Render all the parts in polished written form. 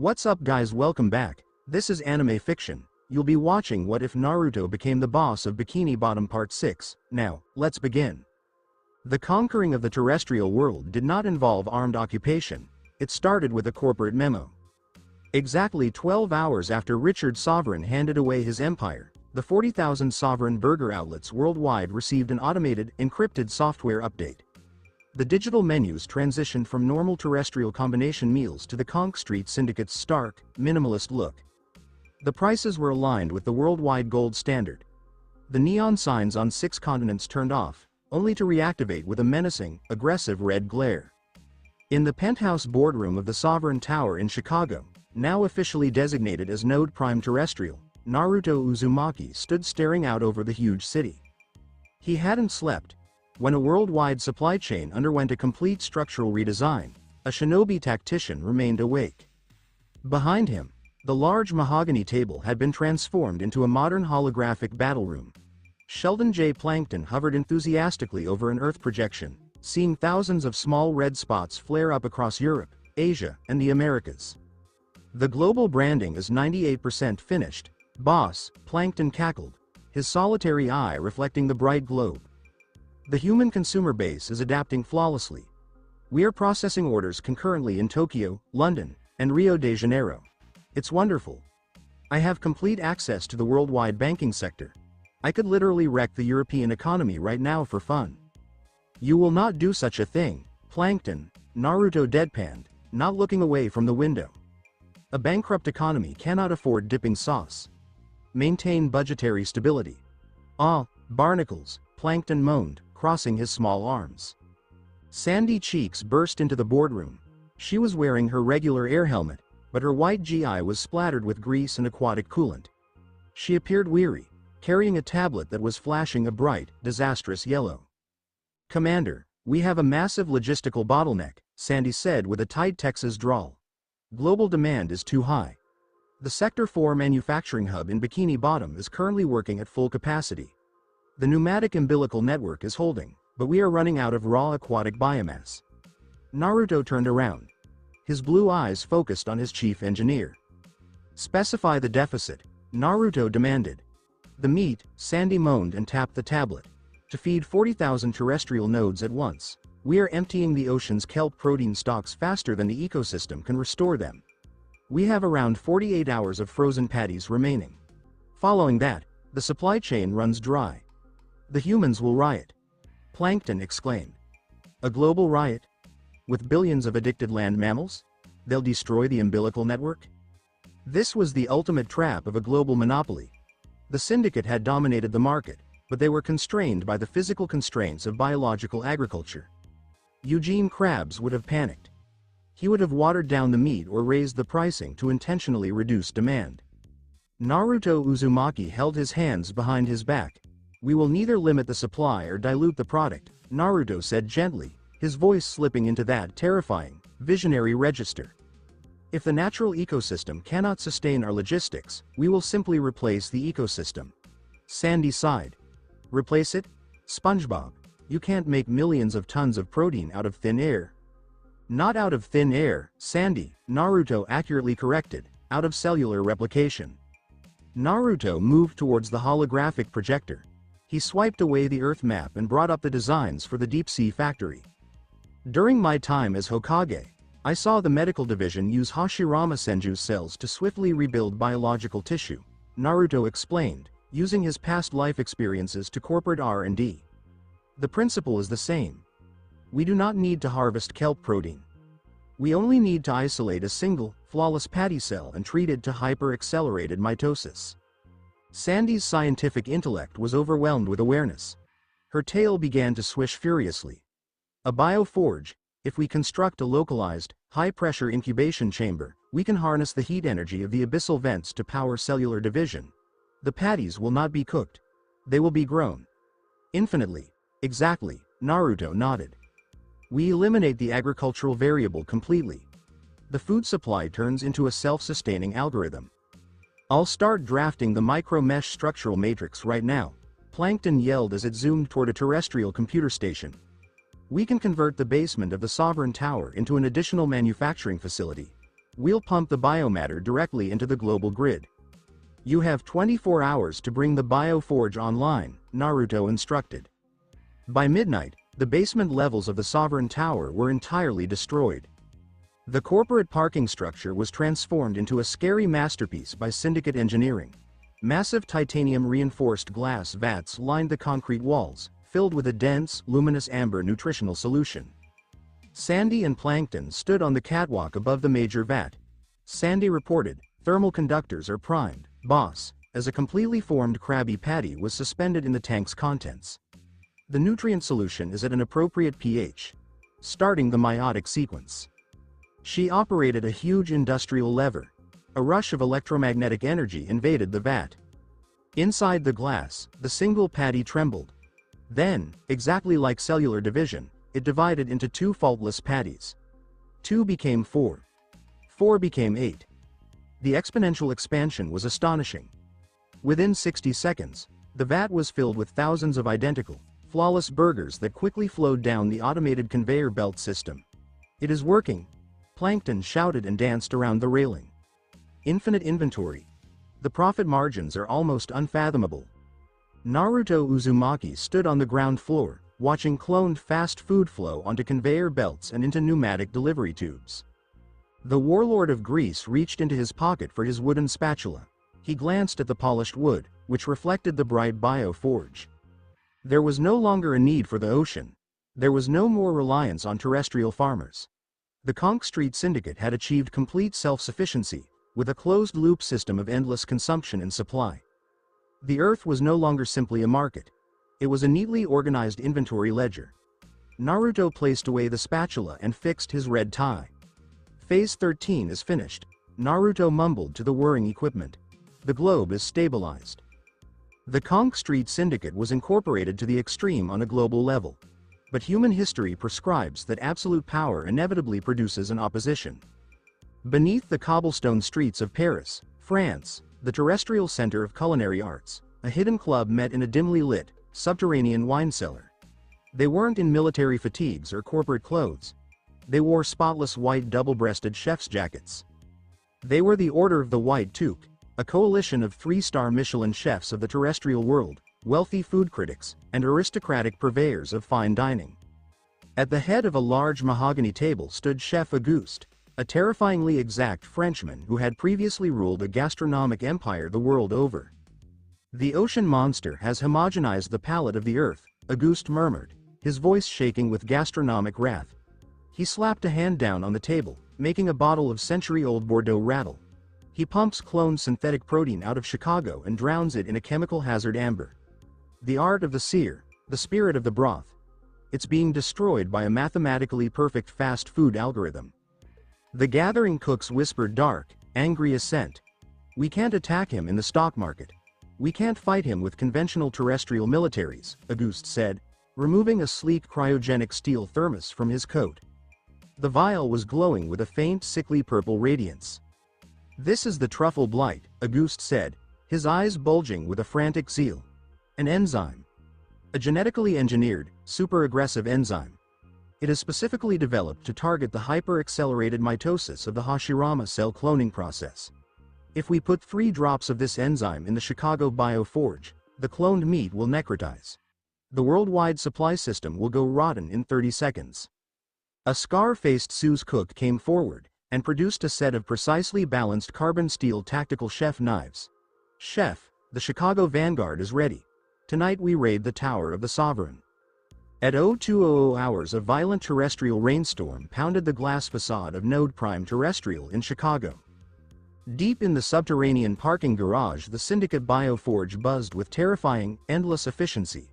What's up guys, welcome back. This is Anime Fiction. You'll be watching What If Naruto Became the Boss of Bikini Bottom Part 6. Now, let's begin. The conquering of the terrestrial world did not involve armed occupation. It started with a corporate memo. Exactly 12 hours after Richard Sovereign handed away his empire, the 40,000 Sovereign burger outlets worldwide received an automated, encrypted software update. The digital menus transitioned from normal terrestrial combination meals to the Conch Street Syndicate's stark, minimalist look. The prices were aligned with the worldwide gold standard. The neon signs on 6 continents turned off, only to reactivate with a menacing, aggressive red glare. In the penthouse boardroom of the Sovereign Tower in Chicago, now officially designated as Node Prime Terrestrial, Naruto Uzumaki stood staring out over the huge city. He hadn't slept. When a worldwide supply chain underwent a complete structural redesign, a shinobi tactician remained awake. Behind him, the large mahogany table had been transformed into a modern holographic battle room. Sheldon J. Plankton hovered enthusiastically over an Earth projection, seeing thousands of small red spots flare up across Europe, Asia, and the Americas. The global branding is 98% finished, boss, Plankton cackled, his solitary eye reflecting the bright globe. The human consumer base is adapting flawlessly. We are processing orders concurrently in Tokyo, London, and Rio de Janeiro. It's wonderful. I have complete access to the worldwide banking sector. I could literally wreck the European economy right now for fun. You will not do such a thing, Plankton, Naruto deadpanned, not looking away from the window. A bankrupt economy cannot afford dipping sauce. Maintain budgetary stability. Ah, barnacles, Plankton moaned, crossing his small arms. Sandy cheeks burst into the boardroom. She was wearing her regular air helmet, but her white GI was splattered with grease and aquatic coolant. She appeared weary, carrying a tablet that was flashing a bright, disastrous yellow. Commander, we have a massive logistical bottleneck, Sandy said with a tight Texas drawl. Global demand is too high. The Sector 4 manufacturing hub in Bikini Bottom is currently working at full capacity. The pneumatic umbilical network is holding, but we are running out of raw aquatic biomass. Naruto turned around. His blue eyes focused on his chief engineer. Specify the deficit, Naruto demanded. The meat, Sandy moaned and tapped the tablet. To feed 40,000 terrestrial nodes at once, we are emptying the ocean's kelp protein stocks faster than the ecosystem can restore them. We have around 48 hours of frozen patties remaining. Following that, the supply chain runs dry. The humans will riot. Plankton exclaimed. A global riot? With billions of addicted land mammals? They'll destroy the umbilical network? This was the ultimate trap of a global monopoly. The syndicate had dominated the market, but they were constrained by the physical constraints of biological agriculture. Eugene Krabs would have panicked. He would have watered down the meat or raised the pricing to intentionally reduce demand. Naruto Uzumaki held his hands behind his back. We will neither limit the supply or dilute the product, Naruto said gently, his voice slipping into that terrifying, visionary register. If the natural ecosystem cannot sustain our logistics, we will simply replace the ecosystem. Sandy sighed. Replace it? SpongeBob, you can't make millions of tons of protein out of thin air. Not out of thin air, Sandy, Naruto accurately corrected, out of cellular replication. Naruto moved towards the holographic projector. He swiped away the Earth map and brought up the designs for the deep-sea factory. During my time as Hokage, I saw the medical division use Hashirama Senju cells to swiftly rebuild biological tissue, Naruto explained, using his past life experiences to corporate R&D. The principle is the same. We do not need to harvest kelp protein. We only need to isolate a single, flawless patty cell and treat it to hyper-accelerated mitosis. Sandy's scientific intellect was overwhelmed with awareness. Her tail began to swish furiously. A bioforge, if we construct a localized, high-pressure incubation chamber, we can harness the heat energy of the abyssal vents to power cellular division. The patties will not be cooked. They will be grown. Infinitely. Exactly, Naruto nodded. We eliminate the agricultural variable completely. The food supply turns into a self-sustaining algorithm. I'll start drafting the micro-mesh structural matrix right now, Plankton yelled as it zoomed toward a terrestrial computer station. We can convert the basement of the Sovereign Tower into an additional manufacturing facility. We'll pump the biomatter directly into the global grid. You have 24 hours to bring the bioforge online, Naruto instructed. By midnight, the basement levels of the Sovereign Tower were entirely destroyed. The corporate parking structure was transformed into a scary masterpiece by Syndicate engineering. Massive titanium-reinforced glass vats lined the concrete walls, filled with a dense, luminous amber nutritional solution. Sandy and Plankton stood on the catwalk above the major vat. Sandy reported, "Thermal conductors are primed, boss," as a completely formed Krabby Patty was suspended in the tank's contents. The nutrient solution is at an appropriate pH. Starting the meiotic sequence. She operated a huge industrial lever. A rush of electromagnetic energy invaded the vat. Inside the glass, the single patty trembled. Then, exactly like cellular division, it divided into two faultless patties. 2 became 4. 4 became 8. The exponential expansion was astonishing. Within 60 seconds, the vat was filled with thousands of identical, flawless burgers that quickly flowed down the automated conveyor belt system. "It is working!" Plankton shouted and danced around the railing. Infinite inventory. The profit margins are almost unfathomable. Naruto Uzumaki stood on the ground floor, watching cloned fast food flow onto conveyor belts and into pneumatic delivery tubes. The warlord of Greece reached into his pocket for his wooden spatula. He glanced at the polished wood, which reflected the bright bioforge. There was no longer a need for the ocean. There was no more reliance on terrestrial farmers. The Conch Street Syndicate had achieved complete self-sufficiency, with a closed-loop system of endless consumption and supply. The Earth was no longer simply a market. It was a neatly organized inventory ledger. Naruto placed away the spatula and fixed his red tie. Phase 13 is finished, Naruto mumbled to the whirring equipment. The globe is stabilized. The Conch Street Syndicate was incorporated to the extreme on a global level. But human history prescribes that absolute power inevitably produces an opposition. Beneath the cobblestone streets of Paris, France, the terrestrial center of culinary arts, a hidden club met in a dimly lit, subterranean wine cellar. They weren't in military fatigues or corporate clothes. They wore spotless white double-breasted chef's jackets. They were the Order of the White Toque, a coalition of 3-star Michelin chefs of the terrestrial world, wealthy food critics, and aristocratic purveyors of fine dining. At the head of a large mahogany table stood Chef Auguste, a terrifyingly exact Frenchman who had previously ruled a gastronomic empire the world over. "The ocean monster has homogenized the palate of the earth," Auguste murmured, his voice shaking with gastronomic wrath. He slapped a hand down on the table, making a bottle of century-old Bordeaux rattle. He pumps cloned synthetic protein out of Chicago and drowns it in a chemical hazard amber. The art of the seer, the spirit of the broth. It's being destroyed by a mathematically perfect fast food algorithm. The gathering cooks whispered dark, angry assent. "We can't attack him in the stock market. We can't fight him with conventional terrestrial militaries," Auguste said, removing a sleek cryogenic steel thermos from his coat. The vial was glowing with a faint sickly purple radiance. "This is the truffle blight," Auguste said, his eyes bulging with a frantic zeal. "An enzyme. A genetically engineered, super-aggressive enzyme. It is specifically developed to target the hyper-accelerated mitosis of the Hashirama cell cloning process. If we put 3 drops of this enzyme in the Chicago bioforge, the cloned meat will necrotize. The worldwide supply system will go rotten in 30 seconds." A scar-faced Suze cook came forward, and produced a set of precisely balanced carbon steel tactical chef knives. "Chef, the Chicago Vanguard is ready. Tonight we raid the Tower of the Sovereign." At 0200 hours a violent terrestrial rainstorm pounded the glass facade of Node Prime Terrestrial in Chicago. Deep in the subterranean parking garage the Syndicate bioforge buzzed with terrifying, endless efficiency.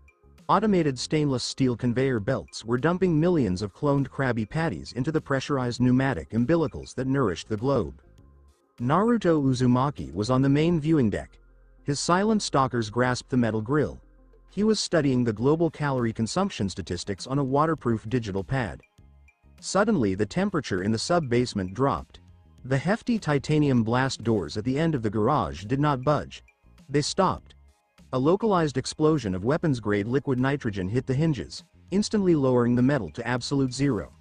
Automated stainless steel conveyor belts were dumping millions of cloned Krabby Patties into the pressurized pneumatic umbilicals that nourished the globe. Naruto Uzumaki was on the main viewing deck. His silent stalkers grasped the metal grill. He was studying the global calorie consumption statistics on a waterproof digital pad. Suddenly the temperature in the sub-basement dropped. The hefty titanium blast doors at the end of the garage did not budge. They stopped. A localized explosion of weapons-grade liquid nitrogen hit the hinges, instantly lowering the metal to absolute zero.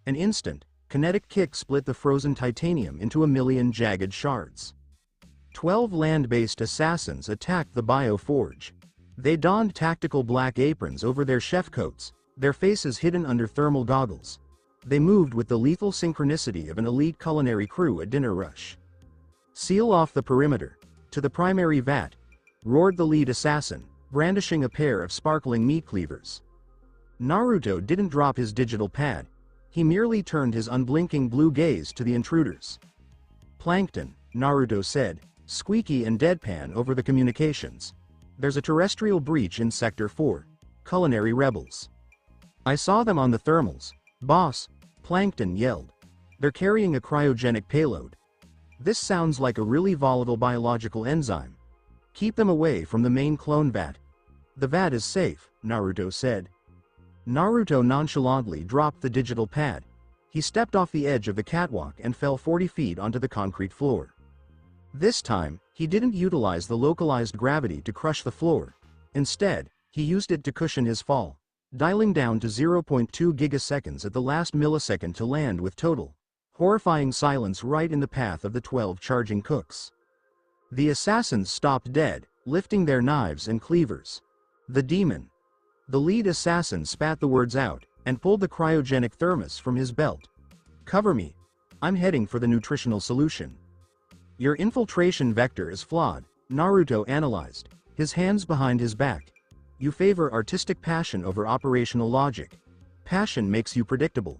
An instant, kinetic kick split the frozen titanium into a million jagged shards. 12 land-based assassins attacked the bioforge. They donned tactical black aprons over their chef coats, their faces hidden under thermal goggles. They moved with the lethal synchronicity of an elite culinary crew at dinner rush. "Seal off the perimeter. To the primary vat," roared the lead assassin, brandishing a pair of sparkling meat cleavers. Naruto didn't drop his digital pad. He merely turned his unblinking blue gaze to the intruders. "Plankton," Naruto said, squeaky and deadpan over the communications. "There's a terrestrial breach in Sector 4. Culinary rebels." "I saw them on the thermals, boss," Plankton yelled. "They're carrying a cryogenic payload. This sounds like a really volatile biological enzyme. Keep them away from the main clone vat." "The vat is safe," Naruto said. Naruto nonchalantly dropped the digital pad. He stepped off the edge of the catwalk and fell 40 feet onto the concrete floor. This time, he didn't utilize the localized gravity to crush the floor. Instead, he used it to cushion his fall, dialing down to 0.2 gigaseconds at the last millisecond to land with total, horrifying silence right in the path of the 12 charging cooks. The assassins stopped dead, lifting their knives and cleavers. "The demon." The lead assassin spat the words out, and pulled the cryogenic thermos from his belt. "Cover me. I'm heading for the nutritional solution." "Your infiltration vector is flawed," Naruto analyzed, his hands behind his back. "You favor artistic passion over operational logic. Passion makes you predictable."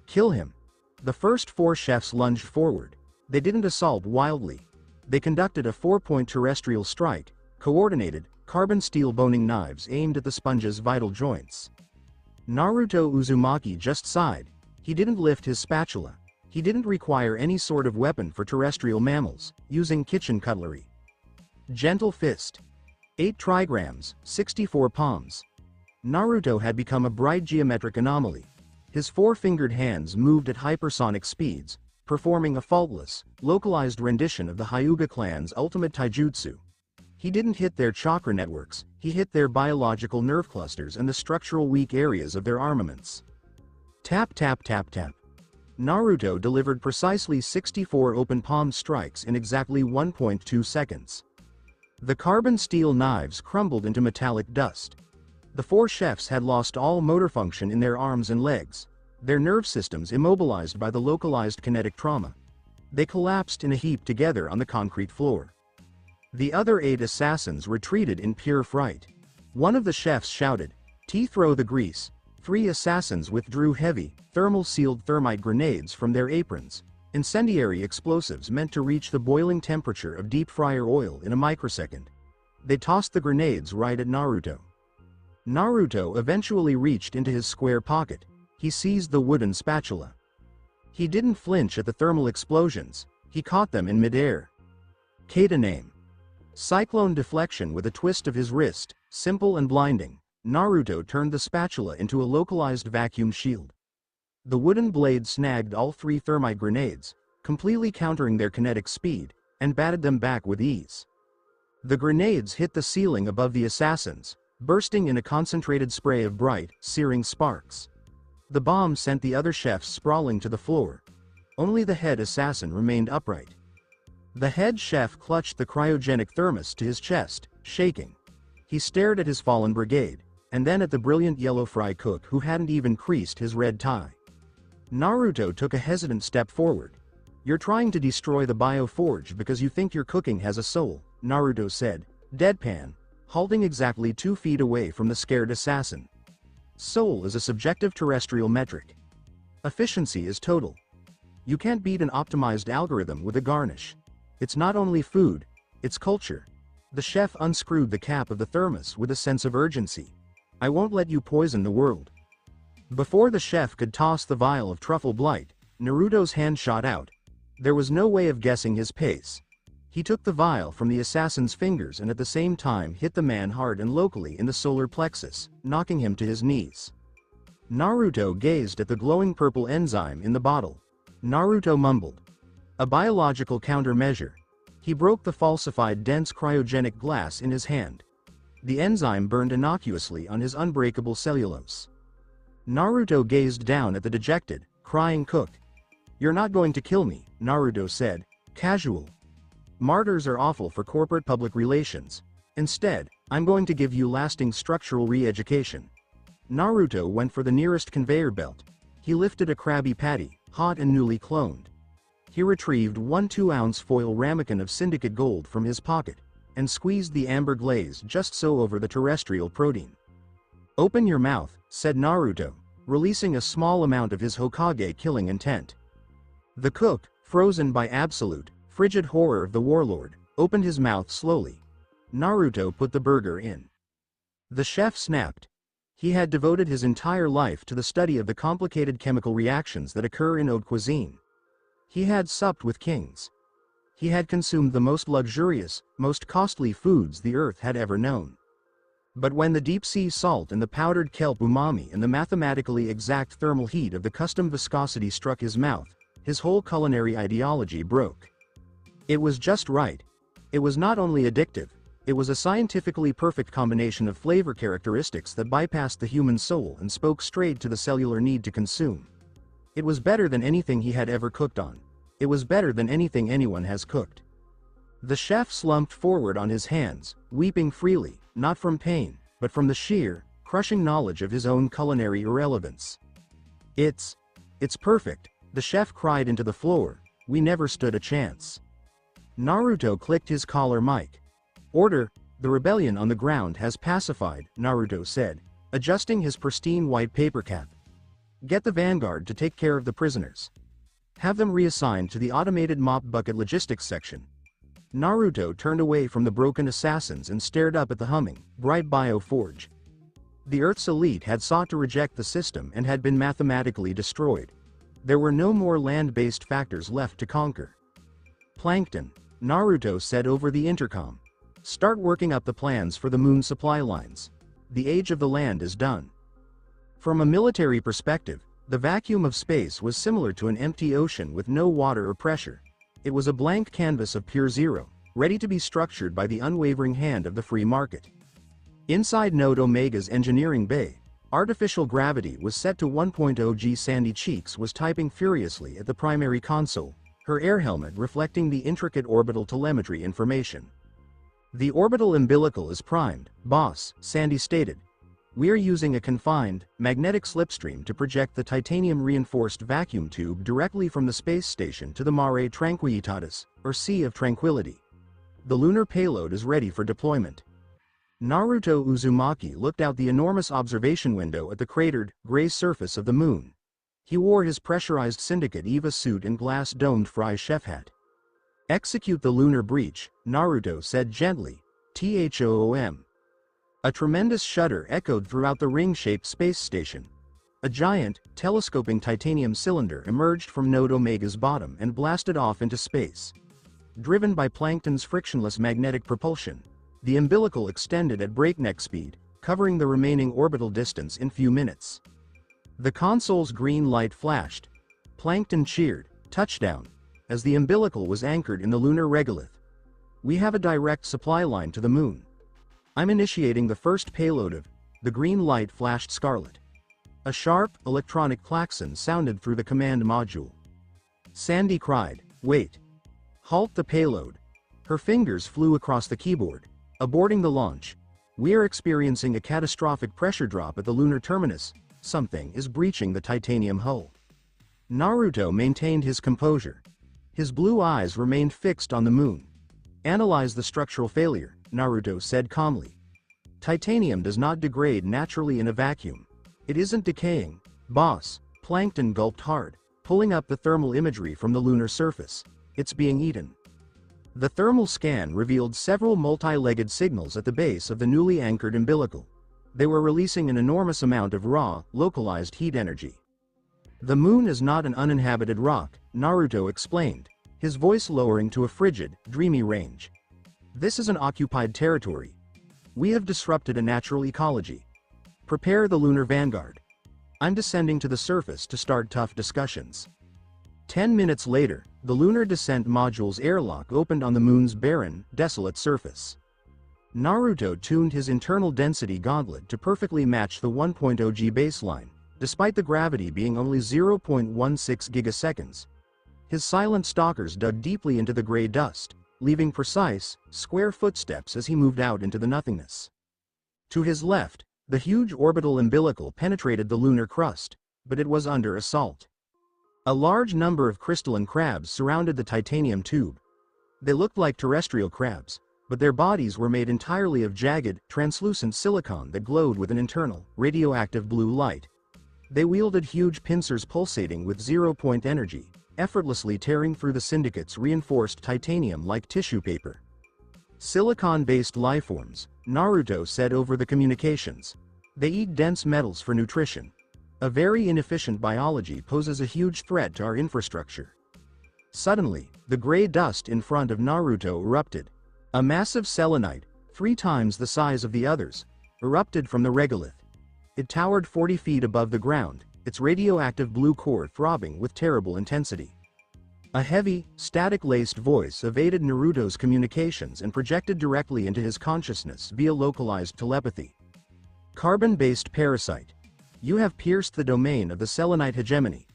"Kill him." The first 4 chefs lunged forward. They didn't assault wildly. They conducted a 4-point terrestrial strike, coordinated, carbon steel boning knives aimed at the sponge's vital joints. Naruto Uzumaki just sighed. He didn't lift his spatula. He didn't require any sort of weapon for terrestrial mammals, using kitchen cutlery. Gentle fist. 8 trigrams, 64 palms. Naruto had become a bright geometric anomaly. His 4-fingered hands moved at hypersonic speeds, performing a faultless, localized rendition of the Hyuga clan's ultimate taijutsu. He didn't hit their chakra networks, he hit their biological nerve clusters and the structural weak areas of their armaments. Tap tap tap tap. Naruto delivered precisely 64 open palm strikes in exactly 1.2 seconds. The carbon steel knives crumbled into metallic dust. The 4 chefs had lost all motor function in their arms and legs, their nerve systems immobilized by the localized kinetic trauma. They collapsed in a heap together on the concrete floor. The other 8 assassins retreated in pure fright. One of the chefs shouted, "Throw the grease." 3 assassins withdrew heavy, thermal-sealed thermite grenades from their aprons, incendiary explosives meant to reach the boiling temperature of deep fryer oil in a microsecond. They tossed the grenades right at Naruto. Naruto eventually reached into his square pocket. He seized the wooden spatula. He didn't flinch at the thermal explosions, he caught them in midair. Kata name. Cyclone deflection with a twist of his wrist, simple and blinding. Naruto turned the spatula into a localized vacuum shield. The wooden blade snagged all 3 thermite grenades, completely countering their kinetic speed, and batted them back with ease. The grenades hit the ceiling above the assassins, bursting in a concentrated spray of bright, searing sparks. The bomb sent the other chefs sprawling to the floor. Only the head assassin remained upright. The head chef clutched the cryogenic thermos to his chest, shaking. He stared at his fallen brigade, and then at the brilliant yellow fry cook who hadn't even creased his red tie. Naruto took a hesitant step forward. "You're trying to destroy the bioforge because you think your cooking has a soul," Naruto said, deadpan, halting exactly 2 feet away from the scared assassin. "Soul is a subjective terrestrial metric. Efficiency is total. You can't beat an optimized algorithm with a garnish. It's not only food, it's culture." The chef unscrewed the cap of the thermos with a sense of urgency. "I won't let you poison the world." Before the chef could toss the vial of truffle blight, Naruto's hand shot out. There was no way of guessing his pace. He took the vial from the assassin's fingers and at the same time hit the man hard and locally in the solar plexus, knocking him to his knees. Naruto gazed at the glowing purple enzyme in the bottle. Naruto mumbled. "A biological countermeasure." He broke the falsified dense cryogenic glass in his hand. The enzyme burned innocuously on his unbreakable cellulose. Naruto gazed down at the dejected, crying cook. "You're not going to kill me," Naruto said, casual. "Martyrs are awful for corporate public relations. Instead, I'm going to give you lasting structural re-education." Naruto went for the nearest conveyor belt. He lifted a Krabby Patty, hot and newly cloned. He retrieved one 2-ounce foil ramekin of syndicate gold from his pocket, and squeezed the amber glaze just so over the terrestrial protein. "Open your mouth," said Naruto, releasing a small amount of his Hokage killing intent. The cook, frozen by absolute, frigid horror of the warlord, opened his mouth slowly. Naruto put the burger in. The chef snapped. He had devoted his entire life to the study of the complicated chemical reactions that occur in haute cuisine. He had supped with kings. He had consumed the most luxurious, most costly foods the earth had ever known. But when the deep-sea salt and the powdered kelp umami and the mathematically exact thermal heat of the custom viscosity struck his mouth, his whole culinary ideology broke. It was just right. It was not only addictive, it was a scientifically perfect combination of flavor characteristics that bypassed the human soul and spoke straight to the cellular need to consume. It was better than anything he had ever cooked on. It was better than anything anyone has cooked. The chef slumped forward on his hands, weeping freely, not from pain, but from the sheer, crushing knowledge of his own culinary irrelevance. It's perfect," the chef cried into the floor. "We never stood a chance." Naruto clicked his collar mic. "Order, the rebellion on the ground has pacified," Naruto said, adjusting his pristine white paper cap. "Get the vanguard to take care of the prisoners. Have them reassigned to the automated mop bucket logistics section." Naruto turned away from the broken assassins and stared up at the humming, bright bioforge. The Earth's elite had sought to reject the system and had been mathematically destroyed. There were no more land-based factors left to conquer. "Plankton," Naruto said over the intercom. "Start working up the plans for the moon supply lines. The age of the land is done." From a military perspective, the vacuum of space was similar to an empty ocean with no water or pressure. It was a blank canvas of pure zero, ready to be structured by the unwavering hand of the free market. Inside Node Omega's engineering bay, artificial gravity was set to 1.0 G. Sandy Cheeks was typing furiously at the primary console, her air helmet reflecting the intricate orbital telemetry information. "The orbital umbilical is primed, boss," Sandy stated. "We are using a confined, magnetic slipstream to project the titanium-reinforced vacuum tube directly from the space station to the Mare Tranquillitatis, or Sea of Tranquility. The lunar payload is ready for deployment." Naruto Uzumaki looked out the enormous observation window at the cratered, gray surface of the moon. He wore his pressurized Syndicate EVA suit and glass-domed Fry chef hat. "Execute the lunar breach," Naruto said gently. "THOOM." A tremendous shudder echoed throughout the ring-shaped space station. A giant, telescoping titanium cylinder emerged from Node Omega's bottom and blasted off into space. Driven by Plankton's frictionless magnetic propulsion, the umbilical extended at breakneck speed, covering the remaining orbital distance in few minutes. The console's green light flashed. Plankton cheered, "Touchdown," as the umbilical was anchored in the lunar regolith. "We have a direct supply line to the moon. I'm initiating the first payload of..." The green light flashed scarlet. A sharp, electronic klaxon sounded through the command module. Sandy cried, "Wait. Halt the payload." Her fingers flew across the keyboard. "Aborting the launch. We are experiencing a catastrophic pressure drop at the lunar terminus. Something is breaching the titanium hull." Naruto maintained his composure. His blue eyes remained fixed on the moon. "Analyze the structural failure," Naruto said calmly. "Titanium does not degrade naturally in a vacuum. It isn't decaying, boss." Plankton gulped hard, pulling up the thermal imagery from the lunar surface. "It's being eaten." The thermal scan revealed several multi-legged signals at the base of the newly anchored umbilical. They were releasing an enormous amount of raw, localized heat energy. "The moon is not an uninhabited rock," Naruto explained, his voice lowering to a frigid, dreamy range. "This is an occupied territory. We have disrupted a natural ecology. Prepare the lunar vanguard. I'm descending to the surface to start tough discussions." 10 minutes later, the lunar descent module's airlock opened on the moon's barren, desolate surface. Naruto tuned his internal density gauntlet to perfectly match the 1.0 G baseline, despite the gravity being only 0.16 gigaseconds. His silent stalkers dug deeply into the gray dust, leaving precise, square footsteps as he moved out into the nothingness. To his left, the huge orbital umbilical penetrated the lunar crust, but it was under assault. A large number of crystalline crabs surrounded the titanium tube. They looked like terrestrial crabs, but their bodies were made entirely of jagged, translucent silicon that glowed with an internal, radioactive blue light. They wielded huge pincers pulsating with zero-point energy, effortlessly tearing through the syndicate's reinforced titanium like tissue paper. Silicon-based lifeforms, Naruto said over the communications. They eat dense metals for nutrition. A very inefficient biology poses a huge threat to our infrastructure. Suddenly, the gray dust in front of Naruto erupted. A massive selenite, 3 times the size of the others, erupted from the regolith. It towered 40 feet above the ground, its radioactive blue core throbbing with terrible intensity. A heavy, static-laced voice evaded Naruto's communications and projected directly into his consciousness via localized telepathy. Carbon-based parasite. You have pierced the domain of the selenite hegemony.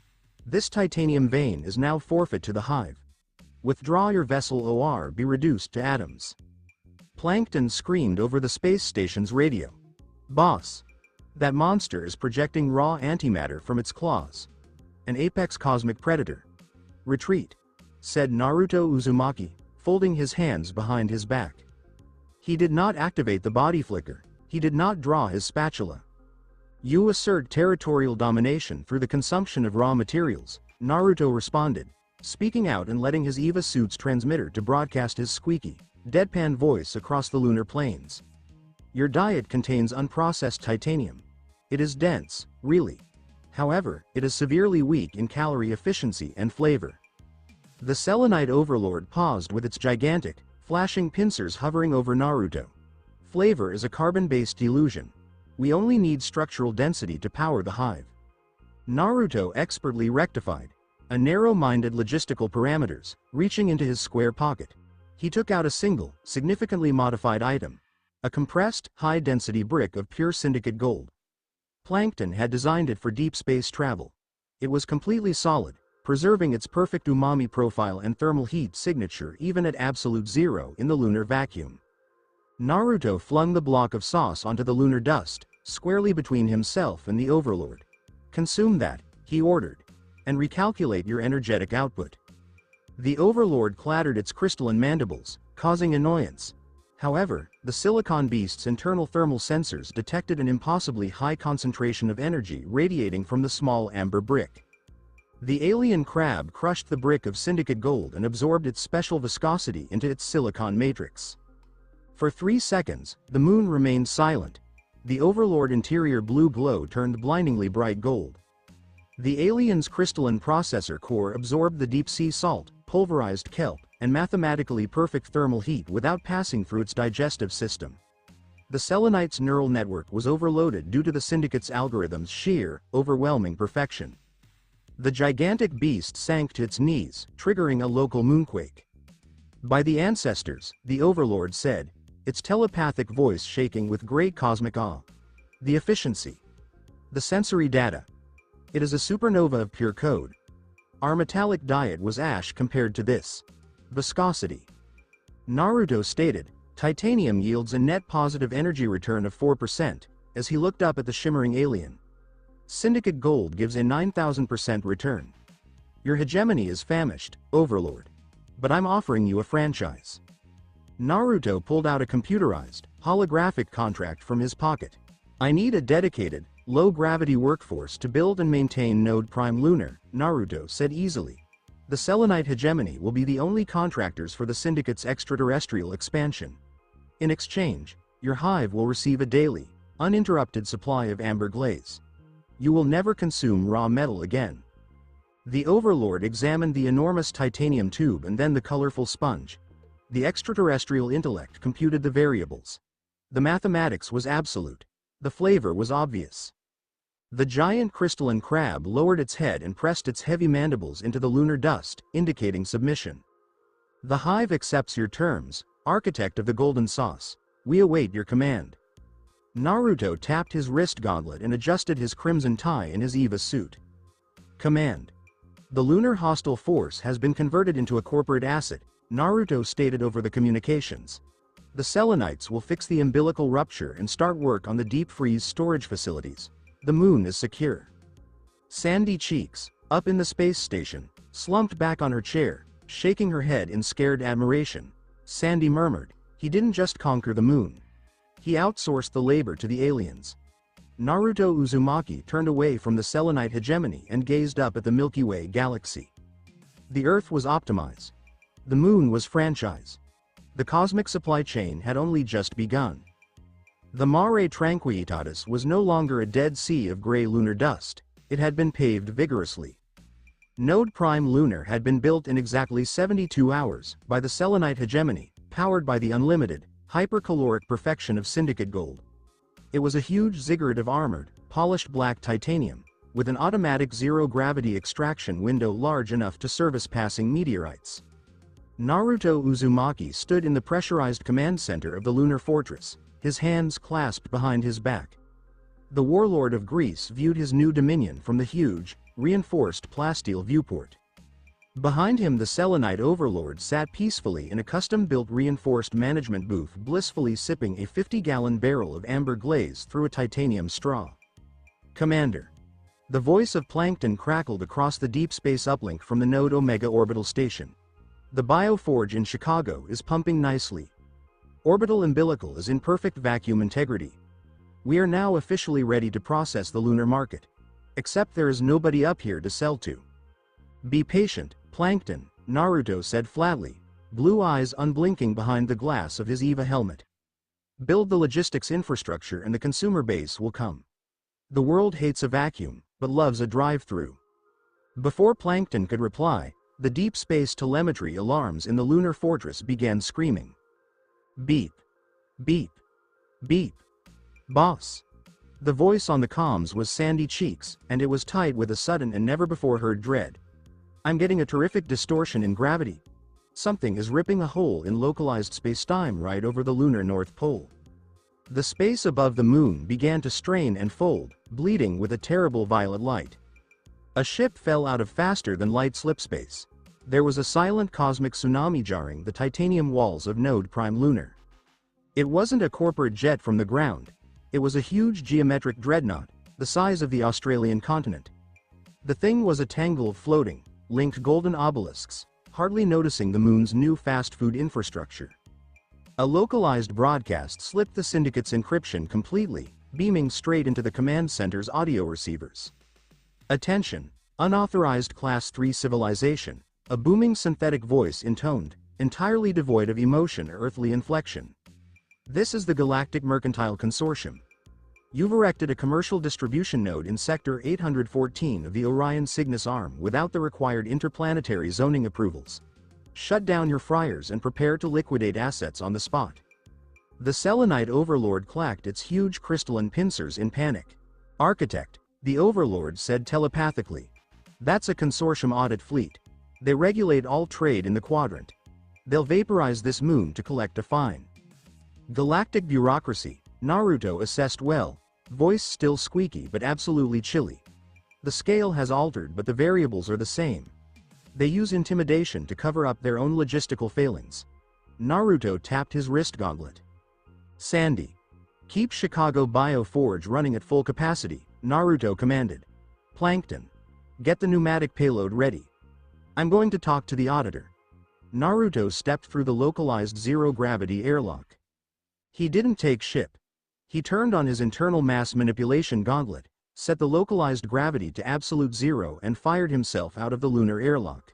This titanium vein is now forfeit to the hive. Withdraw your vessel or be reduced to atoms. Plankton screamed over the space station's radio. Boss. That monster is projecting raw antimatter from its claws. An apex cosmic predator. Retreat, said Naruto Uzumaki, folding his hands behind his back. He did not activate the body flicker. He did not draw his spatula. You assert territorial domination through the consumption of raw materials, Naruto responded, speaking out and letting his EVA suit's transmitter to broadcast his squeaky, deadpan voice across the lunar plains. Your diet contains unprocessed titanium. It is dense, really. However, it is severely weak in calorie efficiency and flavor. The selenite overlord paused with its gigantic, flashing pincers hovering over Naruto. Flavor is a carbon-based illusion. We only need structural density to power the hive. Naruto expertly rectified a narrow-minded logistical parameters, reaching into his square pocket. He took out a single, significantly modified item. A compressed, high-density brick of pure syndicate gold. Plankton had designed it for deep space travel. It was completely solid, preserving its perfect umami profile and thermal heat signature even at absolute zero in the lunar vacuum. Naruto flung the block of sauce onto the lunar dust, squarely between himself and the overlord. Consume that, he ordered, and recalculate your energetic output. The overlord clattered its crystalline mandibles, causing annoyance. However, the silicon beast's internal thermal sensors detected an impossibly high concentration of energy radiating from the small amber brick. The alien crab crushed the brick of syndicate gold and absorbed its special viscosity into its silicon matrix. For 3 seconds, the moon remained silent. The overlord interior blue glow turned blindingly bright gold. The alien's crystalline processor core absorbed the deep sea salt, pulverized kelp, and mathematically perfect thermal heat without passing through its digestive system. The selenite's neural network was overloaded due to the syndicate's algorithm's sheer, overwhelming perfection. The gigantic beast sank to its knees, triggering a local moonquake. By the ancestors, the overlord said, its telepathic voice shaking with great cosmic awe. The efficiency. The sensory data. It is a supernova of pure code. Our metallic diet was ash compared to this. Viscosity. Naruto stated, titanium yields a net positive energy return of 4%, as he looked up at the shimmering alien. Syndicate gold gives a 9,000% return. Your hegemony is famished, overlord. But I'm offering you a franchise. Naruto pulled out a computerized, holographic contract from his pocket. I need a dedicated, low-gravity workforce to build and maintain Node Prime Lunar, Naruto said easily. The selenite hegemony will be the only contractors for the syndicate's extraterrestrial expansion. In exchange, your hive will receive a daily, uninterrupted supply of amber glaze. You will never consume raw metal again. The overlord examined the enormous titanium tube and then the colorful sponge. The extraterrestrial intellect computed the variables. The mathematics was absolute. The flavor was obvious. The giant crystalline crab lowered its head and pressed its heavy mandibles into the lunar dust, indicating submission. The hive accepts your terms, architect of the golden sauce. We await your command. Naruto tapped his wrist gauntlet and adjusted his crimson tie in his EVA suit. Command. The lunar hostile force has been converted into a corporate asset, Naruto stated over the communications. The Selenites will fix the umbilical rupture and start work on the deep freeze storage facilities. The moon is secure. Sandy Cheeks, up in the space station, slumped back on her chair, shaking her head in scared admiration. Sandy murmured, "He didn't just conquer the moon. He outsourced the labor to the aliens." Naruto Uzumaki turned away from the Selenite hegemony and gazed up at the Milky Way galaxy. The Earth was optimized. The moon was franchise. The cosmic supply chain had only just begun. The Mare Tranquillitatis was no longer a dead sea of gray lunar dust, it had been paved vigorously. Node Prime Lunar had been built in exactly 72 hours by the Selenite hegemony, powered by the unlimited, hypercaloric perfection of syndicate gold. It was a huge ziggurat of armored, polished black titanium, with an automatic zero-gravity extraction window large enough to service passing meteorites. Naruto Uzumaki stood in the pressurized command center of the lunar fortress, his hands clasped behind his back. The warlord of Greece viewed his new dominion from the huge, reinforced plasteel viewport. Behind him the Selenite overlord sat peacefully in a custom-built reinforced management booth, blissfully sipping a 50-gallon barrel of amber glaze through a titanium straw. "Commander." The voice of Plankton crackled across the deep space uplink from the Node Omega orbital station. "The bioforge in Chicago is pumping nicely. Orbital umbilical is in perfect vacuum integrity. We are now officially ready to process the lunar market. Except there is nobody up here to sell to." "Be patient, Plankton," Naruto said flatly, blue eyes unblinking behind the glass of his EVA helmet. "Build the logistics infrastructure and the consumer base will come. The world hates a vacuum, but loves a drive-through." Before Plankton could reply, the deep space telemetry alarms in the lunar fortress began screaming. "Beep. Beep. Beep. Boss." The voice on the comms was Sandy Cheeks, and it was tight with a sudden and never-before-heard dread. "I'm getting a terrific distortion in gravity. Something is ripping a hole in localized spacetime right over the lunar North Pole." The space above the moon began to strain and fold, bleeding with a terrible violet light. A ship fell out of faster-than-light slipspace. There was a silent cosmic tsunami jarring the titanium walls of Node Prime Lunar. It wasn't a corporate jet from the ground. It was a huge geometric dreadnought, the size of the Australian continent. The thing was a tangle of floating, linked golden obelisks, hardly noticing the moon's new fast food infrastructure. A localized broadcast slipped the syndicate's encryption completely, beaming straight into the command center's audio receivers. "Attention, unauthorized Class 3 civilization," a booming synthetic voice intoned, entirely devoid of emotion or earthly inflection. "This is the Galactic Mercantile Consortium. You've erected a commercial distribution node in Sector 814 of the Orion Cygnus Arm without the required interplanetary zoning approvals. Shut down your fryers and prepare to liquidate assets on the spot." The Selenite overlord clacked its huge crystalline pincers in panic. "Architect," the overlord said telepathically. "That's a consortium audit fleet. They regulate all trade in the quadrant. They'll vaporize this moon to collect a fine." "Galactic bureaucracy," Naruto assessed well, voice still squeaky but absolutely chilly. "The scale has altered but the variables are the same. They use intimidation to cover up their own logistical failings." Naruto tapped his wrist gauntlet. "Sandy. Keep Chicago Bioforge running at full capacity," Naruto commanded. "Plankton. Get the pneumatic payload ready. I'm going to talk to the auditor." Naruto stepped through the localized zero-gravity airlock. He didn't take ship. He turned on his internal mass manipulation gauntlet, set the localized gravity to absolute zero and fired himself out of the lunar airlock.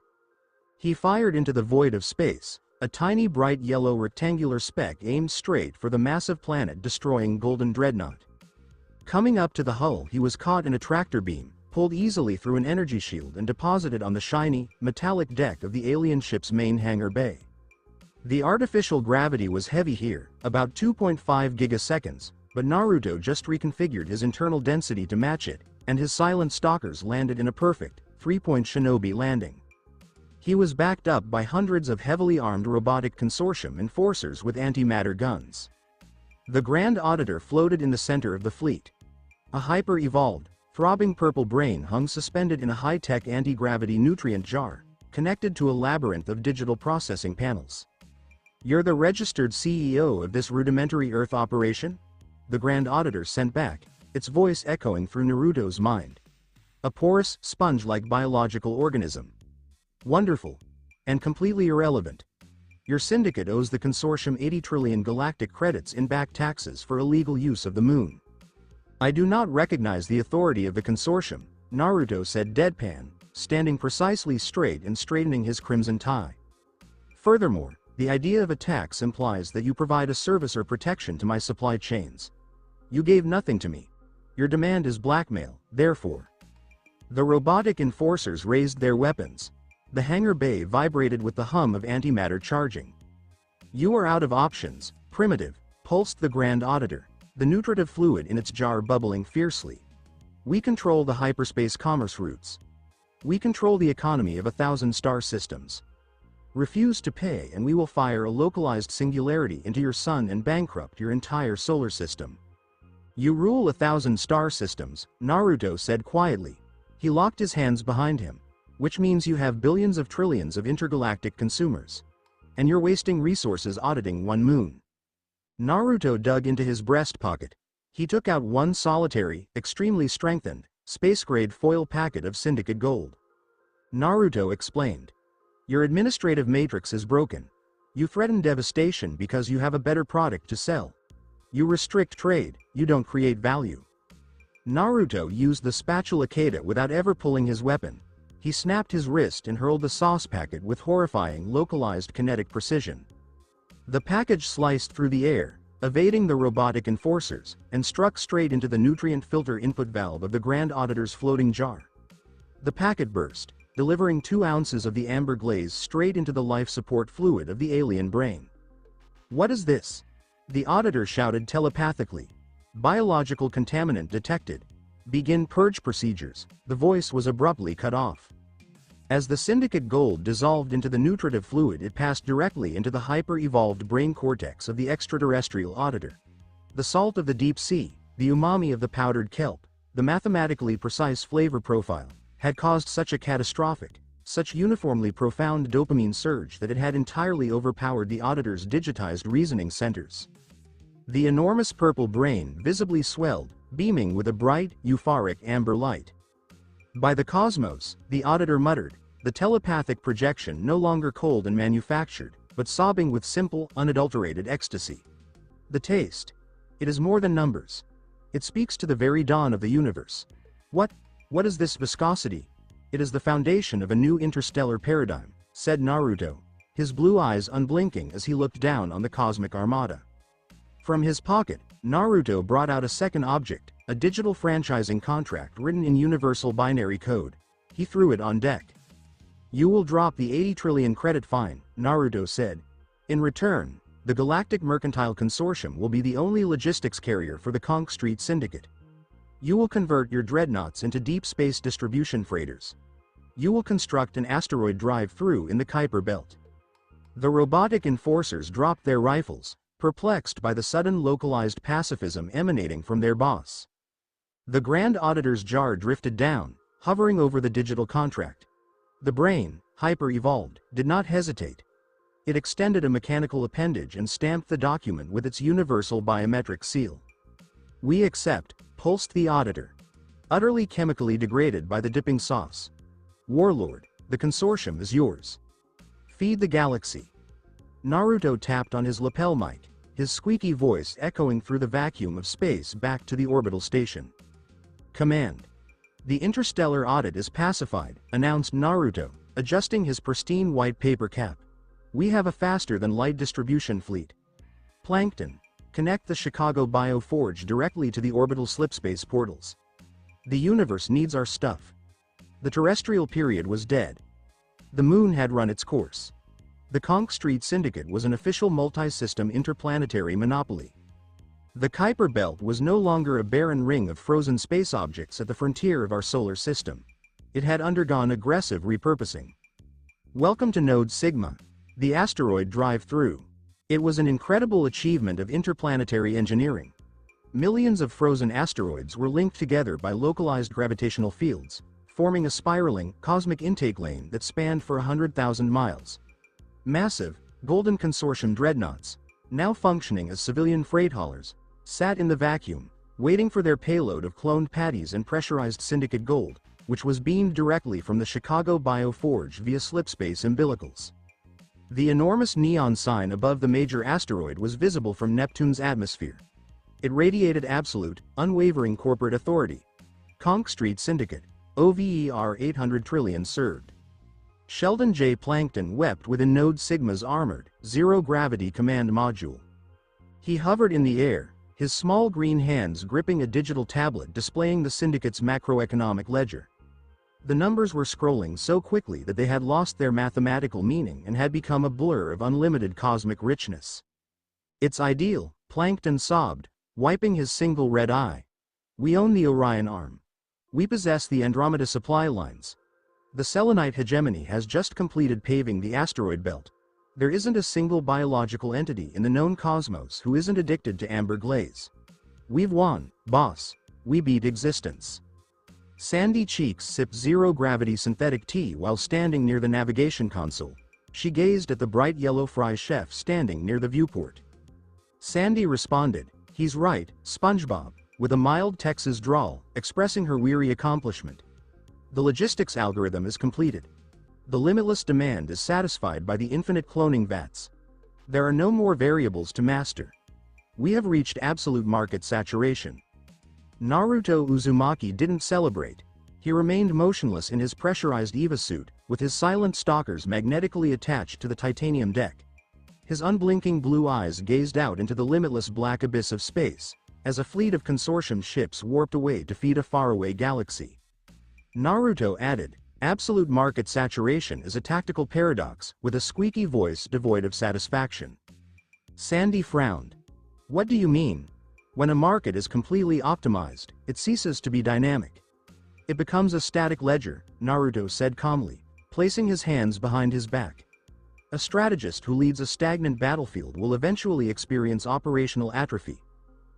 He fired into the void of space, a tiny bright yellow rectangular speck aimed straight for the massive planet-destroying golden dreadnought. Coming up to the hull, he was caught in a tractor beam, pulled easily through an energy shield and deposited on the shiny, metallic deck of the alien ship's main hangar bay. The artificial gravity was heavy here, about 2.5 gigaseconds, but Naruto just reconfigured his internal density to match it, and his silent stalkers landed in a perfect, three-point shinobi landing. He was backed up by hundreds of heavily armed robotic consortium enforcers with antimatter guns. The Grand Auditor floated in the center of the fleet. A hyper-evolved, throbbing purple brain hung suspended in a high-tech anti-gravity nutrient jar, connected to a labyrinth of digital processing panels. "You're the registered CEO of this rudimentary Earth operation?" the Grand Auditor sent back, its voice echoing through Naruto's mind. "A porous, sponge-like biological organism. Wonderful. And completely irrelevant. Your syndicate owes the consortium 80 trillion galactic credits in back taxes for illegal use of the moon." "I do not recognize the authority of the consortium," Naruto said deadpan, standing precisely straight and straightening his crimson tie. "Furthermore, the idea of a tax implies that you provide a service or protection to my supply chains. You gave nothing to me. Your demand is blackmail, therefore." The robotic enforcers raised their weapons. The hangar bay vibrated with the hum of antimatter charging. "You are out of options, primitive," pulsed the Grand Auditor, the nutritive fluid in its jar bubbling fiercely. "We control the hyperspace commerce routes. We control the economy of 1,000 star systems. Refuse to pay and we will fire a localized singularity into your sun and bankrupt your entire solar system." "You rule 1,000 star systems," Naruto said quietly. He locked his hands behind him. "Which means you have billions of trillions of intergalactic consumers. And you're wasting resources auditing one moon." Naruto dug into his breast pocket. He took out one solitary, extremely strengthened, space-grade foil packet of syndicate gold. Naruto explained. "Your administrative matrix is broken. You threaten devastation because you have a better product to sell. You restrict trade, you don't create value." Naruto used the spatula kata without ever pulling his weapon. He snapped his wrist and hurled the sauce packet with horrifying localized kinetic precision. The package sliced through the air, evading the robotic enforcers, and struck straight into the nutrient filter input valve of the Grand Auditor's floating jar. The packet burst, delivering 2 ounces of the amber glaze straight into the life support fluid of the alien brain. "What is this?" the Auditor shouted telepathically. "Biological contaminant detected. Begin purge procedures." The voice was abruptly cut off. As the syndicate gold dissolved into the nutritive fluid, it passed directly into the hyper-evolved brain cortex of the extraterrestrial Auditor. The salt of the deep sea, the umami of the powdered kelp, the mathematically precise flavor profile, had caused such a catastrophic, such uniformly profound dopamine surge that it had entirely overpowered the Auditor's digitized reasoning centers. The enormous purple brain visibly swelled, beaming with a bright, euphoric amber light. "By the cosmos," the Auditor muttered, the telepathic projection no longer cold and manufactured, but sobbing with simple, unadulterated ecstasy. "The taste. It is more than numbers. It speaks to the very dawn of the universe. What is this viscosity?" "It is the foundation of a new interstellar paradigm," said Naruto, his blue eyes unblinking as he looked down on the cosmic armada. From his pocket, Naruto brought out a second object, a digital franchising contract written in universal binary code. He threw it on deck. "You will drop the 80 trillion credit fine," Naruto said. "In return, the Galactic Mercantile Consortium will be the only logistics carrier for the Conch Street Syndicate. You will convert your dreadnoughts into deep space distribution freighters. You will construct an asteroid drive-through in the Kuiper Belt." The robotic enforcers dropped their rifles, perplexed by the sudden localized pacifism emanating from their boss. The Grand Auditor's jar drifted down, hovering over the digital contract. The brain, hyper-evolved, did not hesitate. It extended a mechanical appendage and stamped the document with its universal biometric seal. "We accept," pulsed the Auditor. Utterly chemically degraded by the dipping sauce. "Warlord, the consortium is yours. Feed the galaxy." Naruto tapped on his lapel mic, his squeaky voice echoing through the vacuum of space back to the orbital station. "Command. The interstellar audit is pacified," announced Naruto, adjusting his pristine white paper cap. "We have a faster-than-light distribution fleet. Plankton, connect the Chicago Bioforge directly to the orbital slipspace portals. The universe needs our stuff." The terrestrial period was dead. The moon had run its course. The Conch Street Syndicate was an official multi-system interplanetary monopoly. The Kuiper Belt was no longer a barren ring of frozen space objects at the frontier of our solar system. It had undergone aggressive repurposing. "Welcome to Node Sigma, the asteroid drive-through." It was an incredible achievement of interplanetary engineering. Millions of frozen asteroids were linked together by localized gravitational fields, forming a spiraling, cosmic intake lane that spanned for 100,000 miles. Massive, Golden Consortium dreadnoughts, now functioning as civilian freight haulers, sat in the vacuum, waiting for their payload of cloned patties and pressurized syndicate gold, which was beamed directly from the Chicago Bioforge via slipspace umbilicals. The enormous neon sign above the major asteroid was visible from Neptune's atmosphere. It radiated absolute, unwavering corporate authority. Conch Street Syndicate, OVER 800 trillion served. Sheldon J. Plankton wept within Node Sigma's armored, zero-gravity command module. He hovered in the air, his small green hands gripping a digital tablet displaying the Syndicate's macroeconomic ledger. The numbers were scrolling so quickly that they had lost their mathematical meaning and had become a blur of unlimited cosmic richness. "It's ideal," Plankton sobbed, wiping his single red eye. "We own the Orion Arm. We possess the Andromeda supply lines. The Selenite hegemony has just completed paving the asteroid belt. There isn't a single biological entity in the known cosmos who isn't addicted to amber glaze. We've won, boss. We beat existence." Sandy Cheeks sipped zero-gravity synthetic tea while standing near the navigation console. She gazed at the bright yellow fry chef standing near the viewport. Sandy responded, "He's right, SpongeBob," with a mild Texas drawl, expressing her weary accomplishment. The logistics algorithm is completed. The limitless demand is satisfied by the infinite cloning vats. There are no more variables to master. We have reached absolute market saturation. Naruto Uzumaki didn't celebrate. He remained motionless in his pressurized EVA suit, with his silent stalkers magnetically attached to the titanium deck. His unblinking blue eyes gazed out into the limitless black abyss of space, as a fleet of consortium ships warped away to feed a faraway galaxy. Naruto added, "Absolute market saturation is a tactical paradox, with a squeaky voice devoid of satisfaction." Sandy frowned. "What do you mean? When a market is completely optimized, it ceases to be dynamic. It becomes a static ledger," Naruto said calmly, placing his hands behind his back. "A strategist who leads a stagnant battlefield will eventually experience operational atrophy.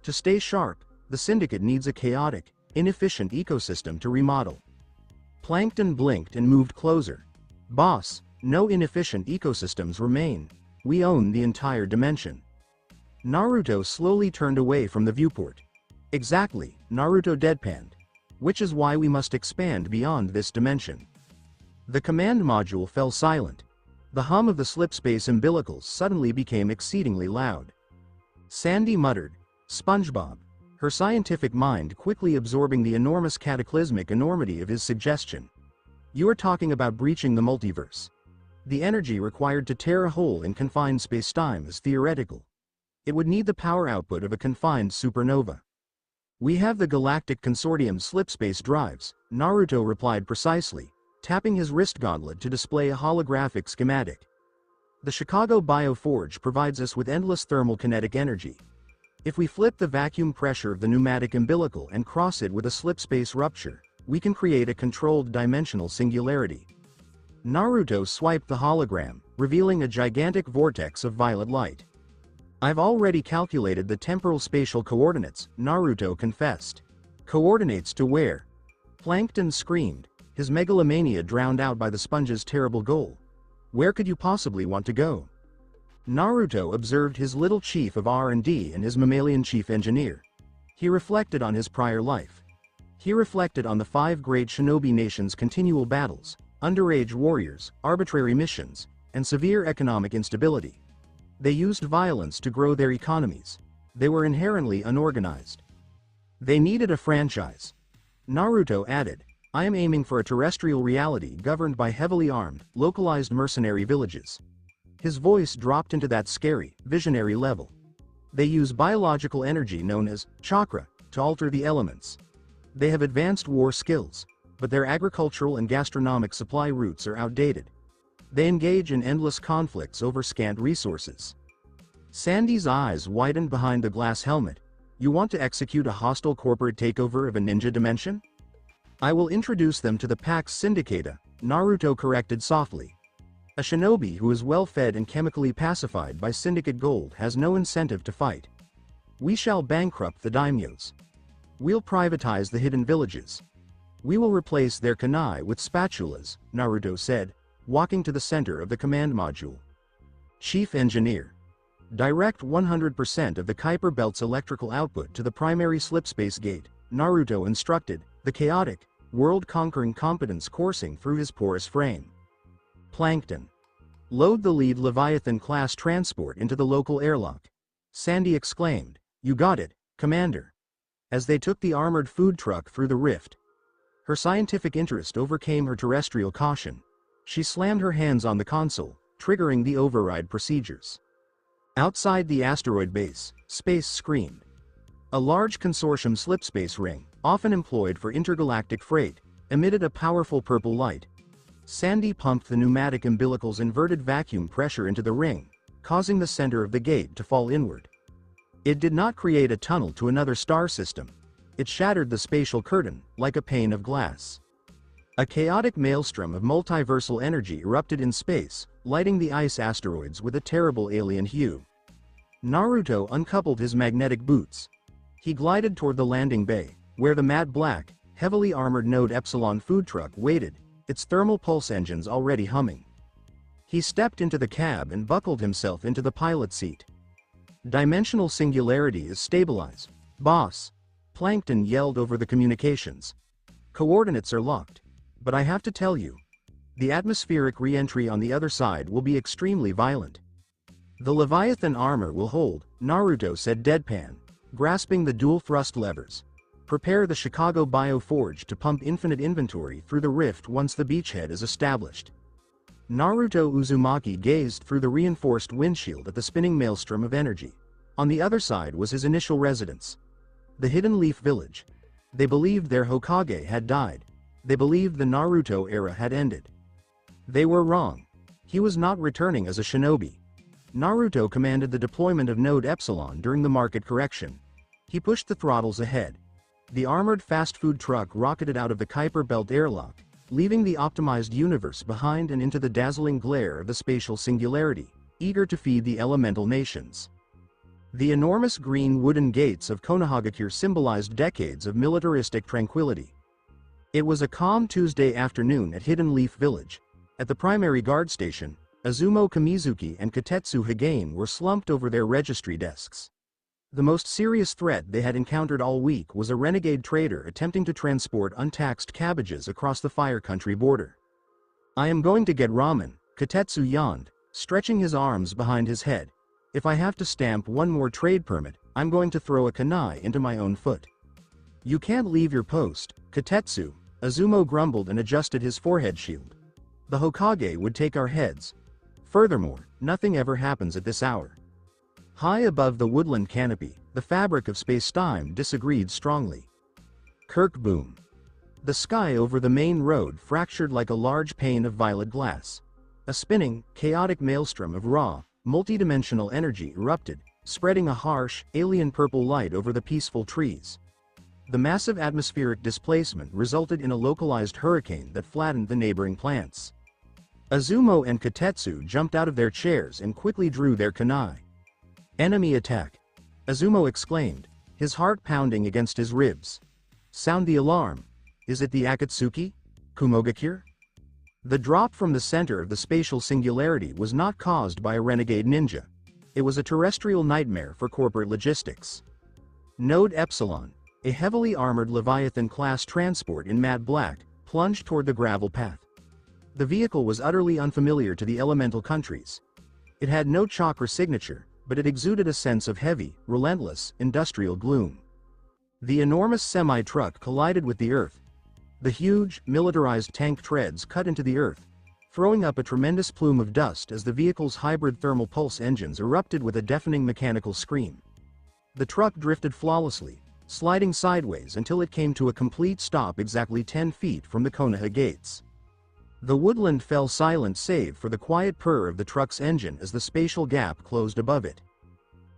To stay sharp, the Syndicate needs a chaotic, inefficient ecosystem to remodel." Plankton blinked and moved closer. "Boss, no inefficient ecosystems remain. We own the entire dimension." Naruto slowly turned away from the viewport. "Exactly," Naruto deadpanned. "Which is why we must expand beyond this dimension." The command module fell silent. The hum of the slipspace umbilicals suddenly became exceedingly loud. Sandy muttered, "SpongeBob," her scientific mind quickly absorbing the enormous cataclysmic enormity of his suggestion. "You are talking about breaching the multiverse. The energy required to tear a hole in confined spacetime is theoretical. It would need the power output of a confined supernova." "We have the Galactic Consortium's slipspace drives," Naruto replied precisely, tapping his wrist gauntlet to display a holographic schematic. "The Chicago Bioforge provides us with endless thermal kinetic energy. If we flip the vacuum pressure of the pneumatic umbilical and cross it with a slipspace rupture, we can create a controlled dimensional singularity." Naruto swiped the hologram, revealing a gigantic vortex of violet light. "I've already calculated the temporal spatial coordinates," Naruto confessed. "Coordinates to where?" Plankton screamed, his megalomania drowned out by the sponge's terrible goal. "Where could you possibly want to go?" Naruto observed his little chief of R&D and his mammalian chief engineer. He reflected on his prior life. He reflected on the 5 great shinobi nations' continual battles, underage warriors, arbitrary missions, and severe economic instability. They used violence to grow their economies. They were inherently unorganized. They needed a franchise. Naruto added, "I am aiming for a terrestrial reality governed by heavily armed, localized mercenary villages." His voice dropped into that scary, visionary level. "They use biological energy known as chakra to alter the elements. They have advanced war skills, but their agricultural and gastronomic supply routes are outdated. They engage in endless conflicts over scant resources." Sandy's eyes widened behind the glass helmet. "You want to execute a hostile corporate takeover of a ninja dimension?" "I will introduce them to the Pax Syndicata," Naruto corrected softly. "A shinobi who is well fed and chemically pacified by Syndicate gold has no incentive to fight." We shall bankrupt the daimyos. We'll privatize the hidden villages. We will replace their kunai with spatulas, Naruto said, walking to the center of the command module. Chief Engineer. Direct 100% of the Kuiper Belt's electrical output to the primary slipspace gate, Naruto instructed, the chaotic, world-conquering competence coursing through his porous frame. Plankton. Load the lead Leviathan-class transport into the local airlock. Sandy exclaimed, "You got it, Commander." As they took the armored food truck through the rift. Her scientific interest overcame her terrestrial caution. She slammed her hands on the console, triggering the override procedures. Outside the asteroid base, space screamed. A large consortium slipspace ring, often employed for intergalactic freight, emitted a powerful purple light. Sandy pumped the pneumatic umbilical's inverted vacuum pressure into the ring, causing the center of the gate to fall inward. It did not create a tunnel to another star system. It shattered the spatial curtain, like a pane of glass. A chaotic maelstrom of multiversal energy erupted in space, lighting the ice asteroids with a terrible alien hue. Naruto uncoupled his magnetic boots. He glided toward the landing bay, where the matte black, heavily armored Node Epsilon food truck waited, its thermal pulse engines already humming. He stepped into the cab and buckled himself into the pilot seat. Dimensional singularity is stabilized. Boss. Plankton yelled over the communications. Coordinates are locked. But I have to tell you. The atmospheric re-entry on the other side will be extremely violent. The Leviathan armor will hold, Naruto said deadpan, grasping the dual thrust levers. Prepare the Chicago Bioforge to pump infinite inventory through the rift once the beachhead is established. Naruto Uzumaki gazed through the reinforced windshield at the spinning maelstrom of energy. On the other side was his initial residence. The Hidden Leaf Village. They believed their Hokage had died. They believed the Naruto era had ended. They were wrong. He was not returning as a shinobi. Naruto commanded the deployment of Node Epsilon during the market correction. He pushed the throttles ahead. The armored fast food truck rocketed out of the Kuiper Belt airlock, leaving the optimized universe behind and into the dazzling glare of the spatial singularity, eager to feed the elemental nations. The enormous green wooden gates of Konohagakure symbolized decades of militaristic tranquility. It was a calm Tuesday afternoon at Hidden Leaf Village. At the primary guard station, Azumo Kamizuki and Katetsu Higane were slumped over their registry desks. The most serious threat they had encountered all week was a renegade trader attempting to transport untaxed cabbages across the Fire Country border. "I am going to get ramen," Katetsu yawned, stretching his arms behind his head. "If I have to stamp one more trade permit, I'm going to throw a kunai into my own foot." "You can't leave your post, Katetsu," Azumo grumbled and adjusted his forehead shield. "The Hokage would take our heads. Furthermore, nothing ever happens at this hour." High above the woodland canopy, the fabric of space-time disagreed strongly. Kirk boom. The sky over the main road fractured like a large pane of violet glass. A spinning, chaotic maelstrom of raw, multidimensional energy erupted, spreading a harsh, alien purple light over the peaceful trees. The massive atmospheric displacement resulted in a localized hurricane that flattened the neighboring plants. Azumo and Katetsu jumped out of their chairs and quickly drew their kunai. "Enemy attack!" Azumo exclaimed, his heart pounding against his ribs. "Sound the alarm. Is it the Akatsuki? Kumogakure?" The drop from the center of the spatial singularity was not caused by a renegade ninja. It was a terrestrial nightmare for corporate logistics. Node Epsilon, a heavily armored Leviathan-class transport in matte black, plunged toward the gravel path. The vehicle was utterly unfamiliar to the elemental countries. It had no chakra signature, but it exuded a sense of heavy, relentless, industrial gloom. The enormous semi-truck collided with the earth. The huge, militarized tank treads cut into the earth, throwing up a tremendous plume of dust as the vehicle's hybrid thermal pulse engines erupted with a deafening mechanical scream. The truck drifted flawlessly, sliding sideways until it came to a complete stop exactly 10 feet from the Konoha gates. The woodland fell silent save for the quiet purr of the truck's engine as the spatial gap closed above it.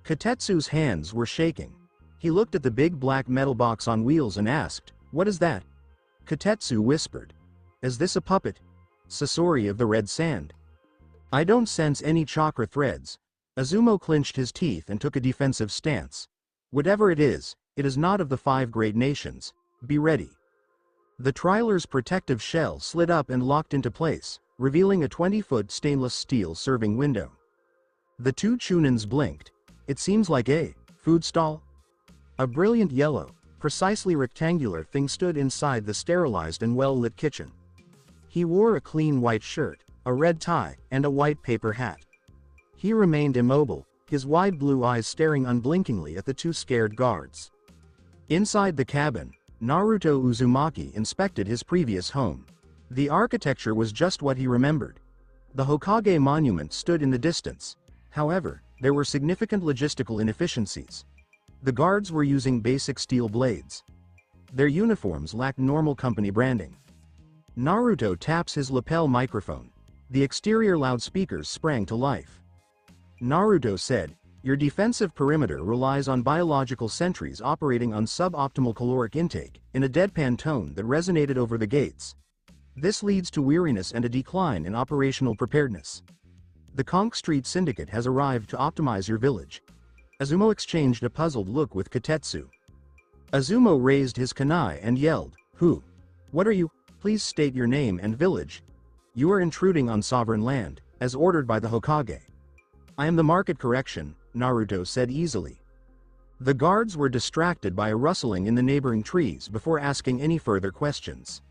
Katetsu's hands were shaking. He looked at the big black metal box on wheels and asked, "What is that?" Katetsu whispered, "Is this a puppet? Sasori of the Red Sand?" "I don't sense any chakra threads." Azumo clenched his teeth and took a defensive stance. Whatever it is not of the 5 great nations. Be ready. The Triler's protective shell slid up and locked into place, revealing a 20-foot stainless steel serving window. The 2 Chunins blinked. It seems like a food stall? A brilliant yellow, precisely rectangular thing stood inside the sterilized and well-lit kitchen. He wore a clean white shirt, a red tie, and a white paper hat. He remained immobile, his wide blue eyes staring unblinkingly at the 2 scared guards. Inside the cabin, Naruto Uzumaki inspected his previous home. The architecture was just what he remembered. The Hokage monument stood in the distance. However, there were significant logistical inefficiencies. The guards were using basic steel blades. Their uniforms lacked normal company branding. Naruto taps his lapel microphone. The exterior loudspeakers sprang to life. Naruto said, "Your defensive perimeter relies on biological sentries operating on suboptimal caloric intake," in a deadpan tone that resonated over the gates. "This leads to weariness and a decline in operational preparedness. The Conk Street Syndicate has arrived to optimize your village." Azumo exchanged a puzzled look with Katetsu. Azumo raised his kunai and yelled, "Who? What are you? Please state your name and village. You are intruding on sovereign land, as ordered by the Hokage." "I am the market correction," Naruto said easily. The guards were distracted by a rustling in the neighboring trees before asking any further questions.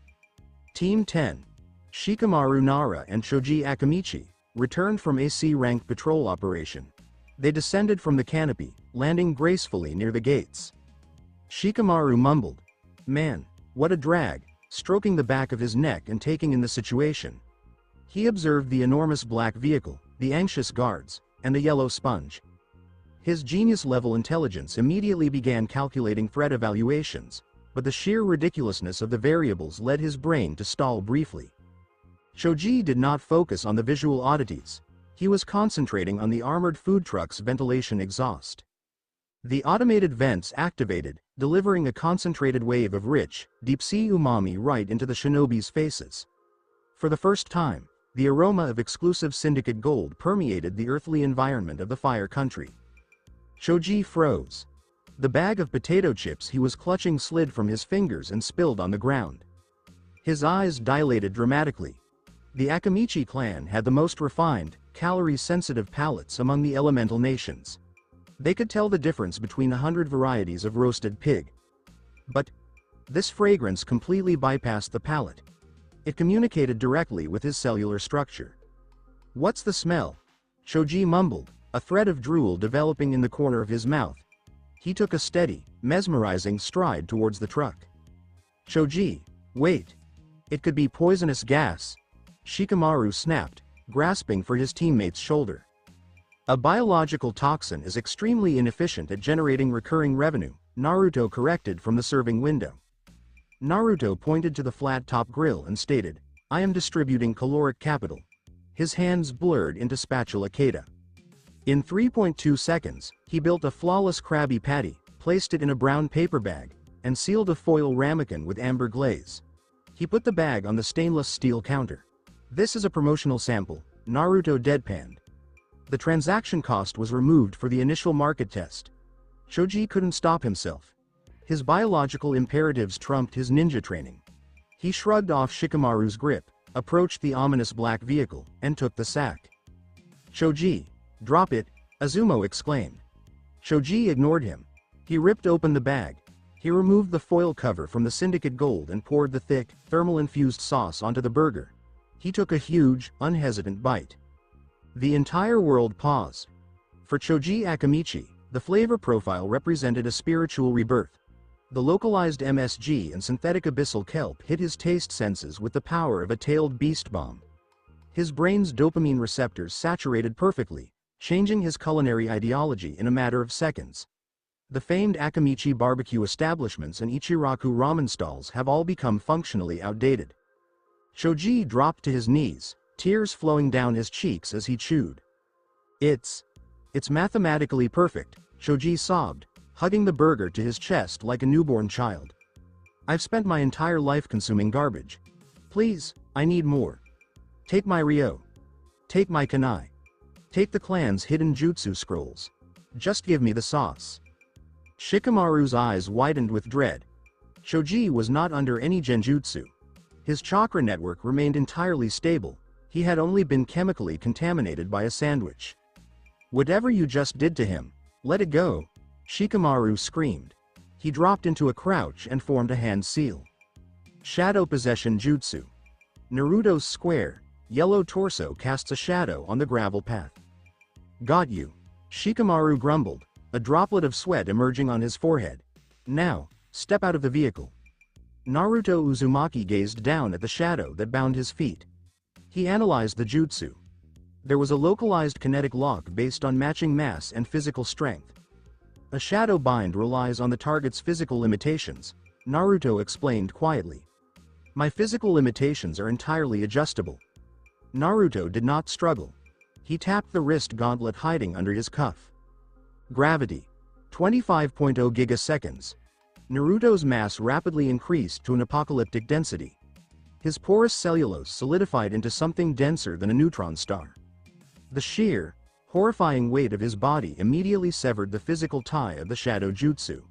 Team 10. Shikamaru Nara and Shoji Akamichi returned from a C-rank patrol operation. They descended from the canopy, landing gracefully near the gates. Shikamaru mumbled, "Man, what a drag," stroking the back of his neck and taking in the situation. He observed the enormous black vehicle, the anxious guards, and the yellow sponge. His genius-level intelligence immediately began calculating threat evaluations, but the sheer ridiculousness of the variables led his brain to stall briefly. Shoji did not focus on the visual oddities. He was concentrating on the armored food truck's ventilation exhaust. The automated vents activated, delivering a concentrated wave of rich, deep-sea umami right into the shinobi's faces. For the first time, the aroma of exclusive syndicate gold permeated the earthly environment of the Fire Country. Shoji froze. The bag of potato chips he was clutching slid from his fingers and spilled on the ground. His eyes dilated dramatically. The Akamichi clan had the most refined, calorie-sensitive palates among the elemental nations. They could tell the difference between 100 varieties of roasted pig. But this fragrance completely bypassed the palate. It communicated directly with his cellular structure. "What's the smell?" Shoji mumbled, a thread of drool developing in the corner of his mouth. He took a steady, mesmerizing stride towards the truck. "Shoji, wait. It could be poisonous gas." Shikamaru snapped, grasping for his teammate's shoulder. "A biological toxin is extremely inefficient at generating recurring revenue," Naruto corrected from the serving window. Naruto pointed to the flat-top grill and stated, "I am distributing caloric capital." His hands blurred into spatula kata. In 3.2 seconds, he built a flawless Krabby Patty, placed it in a brown paper bag, and sealed a foil ramekin with amber glaze. He put the bag on the stainless steel counter. "This is a promotional sample," Naruto deadpanned. The transaction cost was removed for the initial market test. Shoji couldn't stop himself. His biological imperatives trumped his ninja training. He shrugged off Shikamaru's grip, approached the ominous black vehicle, and took the sack. "Shoji, drop it," Azumo exclaimed. Shoji ignored him. He ripped open the bag. He removed the foil cover from the syndicate gold and poured the thick, thermal-infused sauce onto the burger. He took a huge, unhesitant bite. The entire world paused. For Shoji Akamichi, the flavor profile represented a spiritual rebirth. The localized MSG and synthetic abyssal kelp hit his taste senses with the power of a tailed beast bomb. His brain's dopamine receptors saturated perfectly, changing his culinary ideology in a matter of seconds. The famed Akamichi barbecue establishments and Ichiraku ramen stalls have all become functionally outdated. Shoji dropped to his knees, tears flowing down his cheeks as he chewed. It's mathematically perfect," Shoji sobbed, hugging the burger to his chest like a newborn child. "I've spent my entire life consuming garbage. Please, I need more. Take my Ryo. Take my kunai. Take the clan's hidden jutsu scrolls. Just give me the sauce." Shikamaru's eyes widened with dread. Shoji was not under any genjutsu. His chakra network remained entirely stable. He had only been chemically contaminated by a sandwich. Whatever you just did to him, let it go, Shikamaru screamed. He dropped into a crouch and formed a hand seal. Shadow Possession Jutsu. Naruto's square, yellow torso casts a shadow on the gravel path. Got you. Shikamaru grumbled, a droplet of sweat emerging on his forehead. Now, step out of the vehicle. Naruto Uzumaki gazed down at the shadow that bound his feet. He analyzed the jutsu. There was a localized kinetic lock based on matching mass and physical strength. A shadow bind relies on the target's physical limitations, Naruto explained quietly. My physical limitations are entirely adjustable. Naruto did not struggle. He tapped the wrist gauntlet hiding under his cuff. Gravity. 25.0 gigaseconds. Naruto's mass rapidly increased to an apocalyptic density. His porous cellulose solidified into something denser than a neutron star. The sheer, horrifying weight of his body immediately severed the physical tie of the shadow jutsu.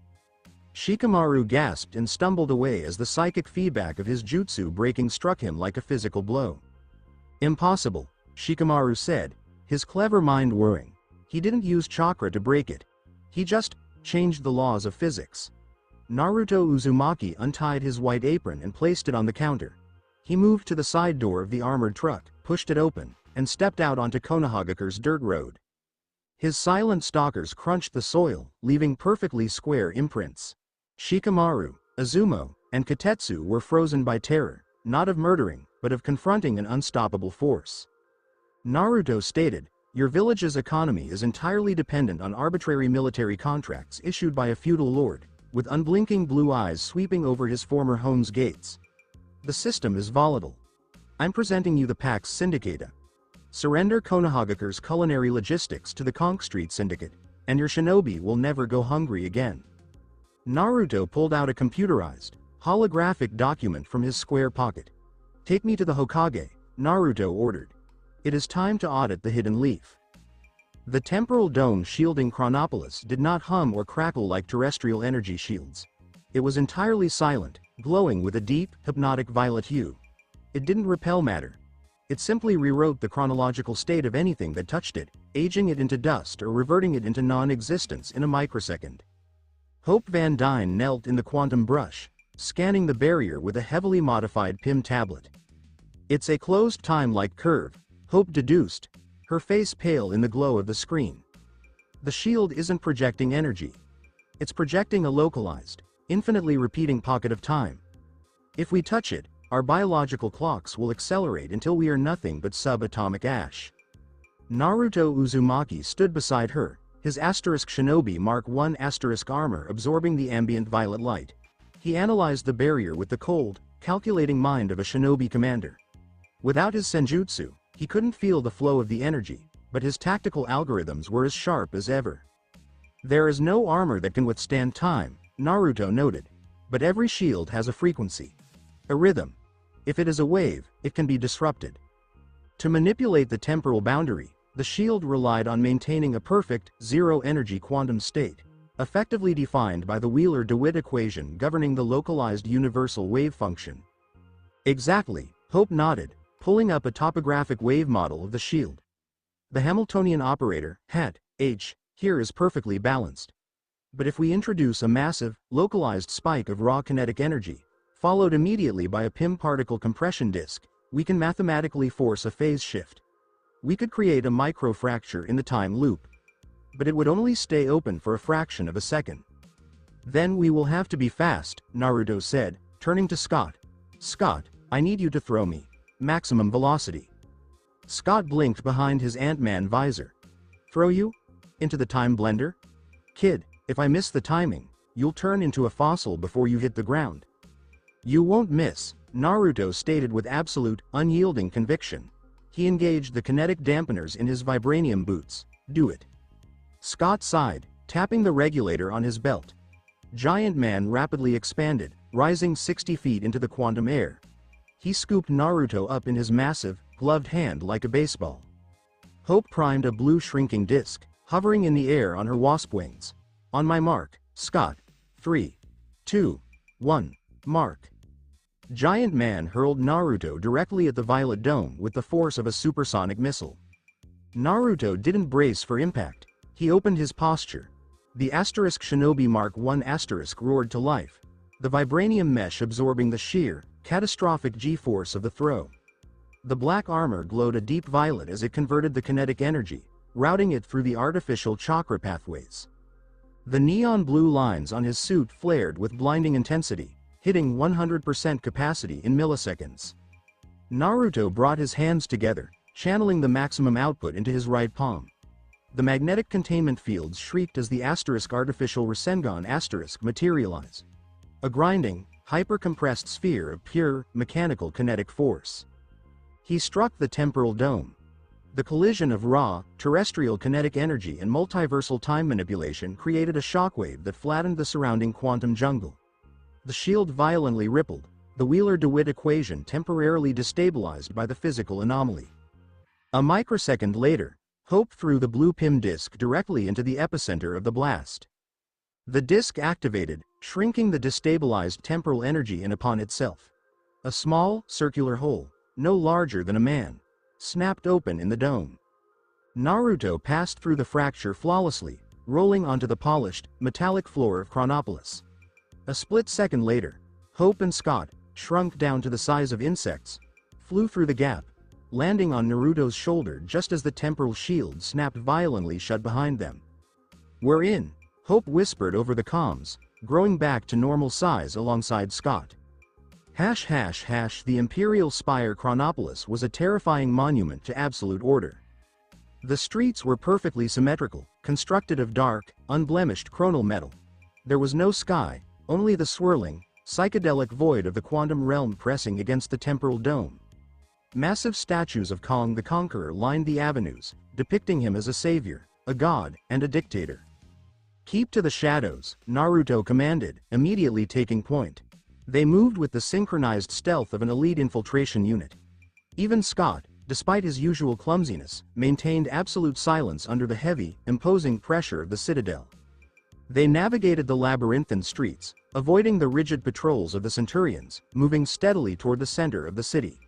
Shikamaru gasped and stumbled away as the psychic feedback of his jutsu breaking struck him like a physical blow. Impossible, Shikamaru said, his clever mind whirring. He didn't use chakra to break it. He just changed the laws of physics. Naruto Uzumaki untied his white apron and placed it on the counter. He moved to the side door of the armored truck, pushed it open, and stepped out onto Konohagakure's dirt road. His silent stalkers crunched the soil, leaving perfectly square imprints. Shikamaru, Azumo, and Katetsu were frozen by terror, not of murdering, but of confronting an unstoppable force. Naruto stated, "Your village's economy is entirely dependent on arbitrary military contracts issued by a feudal lord, with unblinking blue eyes sweeping over his former home's gates. The system is volatile. I'm presenting you the Pax Syndicata. Surrender Konohagakure's culinary logistics to the Conch Street Syndicate, and your shinobi will never go hungry again." Naruto pulled out a computerized, holographic document from his square pocket. "Take me to the Hokage," Naruto ordered. "It is time to audit the hidden leaf." The temporal dome shielding Chronopolis did not hum or crackle like terrestrial energy shields. It was entirely silent, glowing with a deep, hypnotic violet hue. It didn't repel matter. It simply rewrote the chronological state of anything that touched it, aging it into dust or reverting it into non-existence in a microsecond. Hope Van Dyne knelt in the quantum brush, scanning the barrier with a heavily modified PIM tablet. "It's a closed time-like curve," Hope deduced, her face pale in the glow of the screen. "The shield isn't projecting energy. It's projecting a localized, infinitely repeating pocket of time. If we touch it, our biological clocks will accelerate until we are nothing but subatomic ash." Naruto Uzumaki stood beside her, his asterisk shinobi Mark I asterisk armor absorbing the ambient violet light. He analyzed the barrier with the cold, calculating mind of a shinobi commander. Without his senjutsu, he couldn't feel the flow of the energy, but his tactical algorithms were as sharp as ever. "There is no armor that can withstand time," Naruto noted, "but every shield has a frequency. A rhythm. If it is a wave, it can be disrupted." To manipulate the temporal boundary, the shield relied on maintaining a perfect, zero-energy quantum state, effectively defined by the Wheeler-DeWitt equation governing the localized universal wave function. "Exactly," Hope nodded, pulling up a topographic wave model of the shield. "The Hamiltonian operator, hat, h, here is perfectly balanced. But if we introduce a massive, localized spike of raw kinetic energy, followed immediately by a PIM particle compression disk, we can mathematically force a phase shift. We could create a microfracture in the time loop. But it would only stay open for a fraction of a second. Then we will have to be fast," Naruto said, turning to Scott. "Scott, I need you to throw me maximum velocity." Scott blinked behind his Ant-Man visor. "Throw you? Into the time blender? Kid, if I miss the timing, you'll turn into a fossil before you hit the ground." "You won't miss," Naruto stated with absolute, unyielding conviction. He engaged the kinetic dampeners in his vibranium boots. "Do it." Scott sighed, tapping the regulator on his belt. Giant Man rapidly expanded, rising 60 feet into the quantum air. He scooped Naruto up in his massive, gloved hand like a baseball. Hope primed a blue shrinking disc, hovering in the air on her wasp wings. "On my mark, Scott. 3, 2, 1, mark. Giant Man hurled Naruto directly at the Violet Dome with the force of a supersonic missile. Naruto didn't brace for impact. He opened his posture. The asterisk Shinobi Mark I asterisk roared to life, the vibranium mesh absorbing the sheer, catastrophic G-force of the throw. The black armor glowed a deep violet as it converted the kinetic energy, routing it through the artificial chakra pathways. The neon blue lines on his suit flared with blinding intensity, hitting 100% capacity in milliseconds. Naruto brought his hands together, channeling the maximum output into his right palm. The magnetic containment fields shrieked as the asterisk artificial Rasengan asterisk materialized. A grinding, hyper-compressed sphere of pure, mechanical kinetic force. He struck the temporal dome. The collision of raw, terrestrial kinetic energy and multiversal time manipulation created a shockwave that flattened the surrounding quantum jungle. The shield violently rippled, the Wheeler-DeWitt equation temporarily destabilized by the physical anomaly. A microsecond later, Hope threw the blue PIM disk directly into the epicenter of the blast. The disk activated, shrinking the destabilized temporal energy in upon itself. A small, circular hole, no larger than a man, snapped open in the dome. Naruto passed through the fracture flawlessly, rolling onto the polished, metallic floor of Chronopolis. A split second later, Hope and Scott, shrunk down to the size of insects, flew through the gap, landing on Naruto's shoulder just as the temporal shield snapped violently shut behind them. "We're in," Hope whispered over the comms, growing back to normal size alongside Scott. The Imperial Spire Chronopolis was a terrifying monument to absolute order. The streets were perfectly symmetrical, constructed of dark, unblemished chronal metal. There was no sky, only the swirling, psychedelic void of the quantum realm pressing against the temporal dome. Massive statues of Kong the Conqueror lined the avenues, depicting him as a savior, a god, and a dictator. "Keep to the shadows," Naruto commanded, immediately taking point. They moved with the synchronized stealth of an elite infiltration unit. Even Scott, despite his usual clumsiness, maintained absolute silence under the heavy, imposing pressure of the citadel. They navigated the labyrinthine streets, avoiding the rigid patrols of the Centurions, moving steadily toward the center of the city.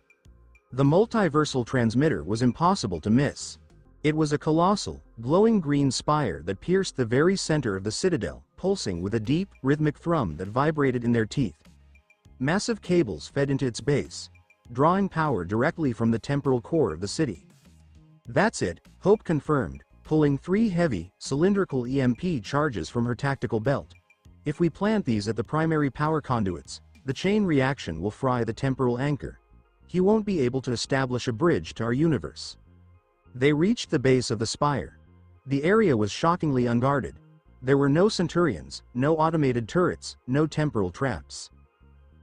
The multiversal transmitter was impossible to miss. It was a colossal, glowing green spire that pierced the very center of the citadel, pulsing with a deep, rhythmic thrum that vibrated in their teeth. Massive cables fed into its base, drawing power directly from the temporal core of the city. "That's it," Hope confirmed, pulling 3 heavy, cylindrical EMP charges from her tactical belt. "If we plant these at the primary power conduits, the chain reaction will fry the temporal anchor. He won't be able to establish a bridge to our universe." They reached the base of the spire. The area was shockingly unguarded. There were no Centurions, no automated turrets, no temporal traps.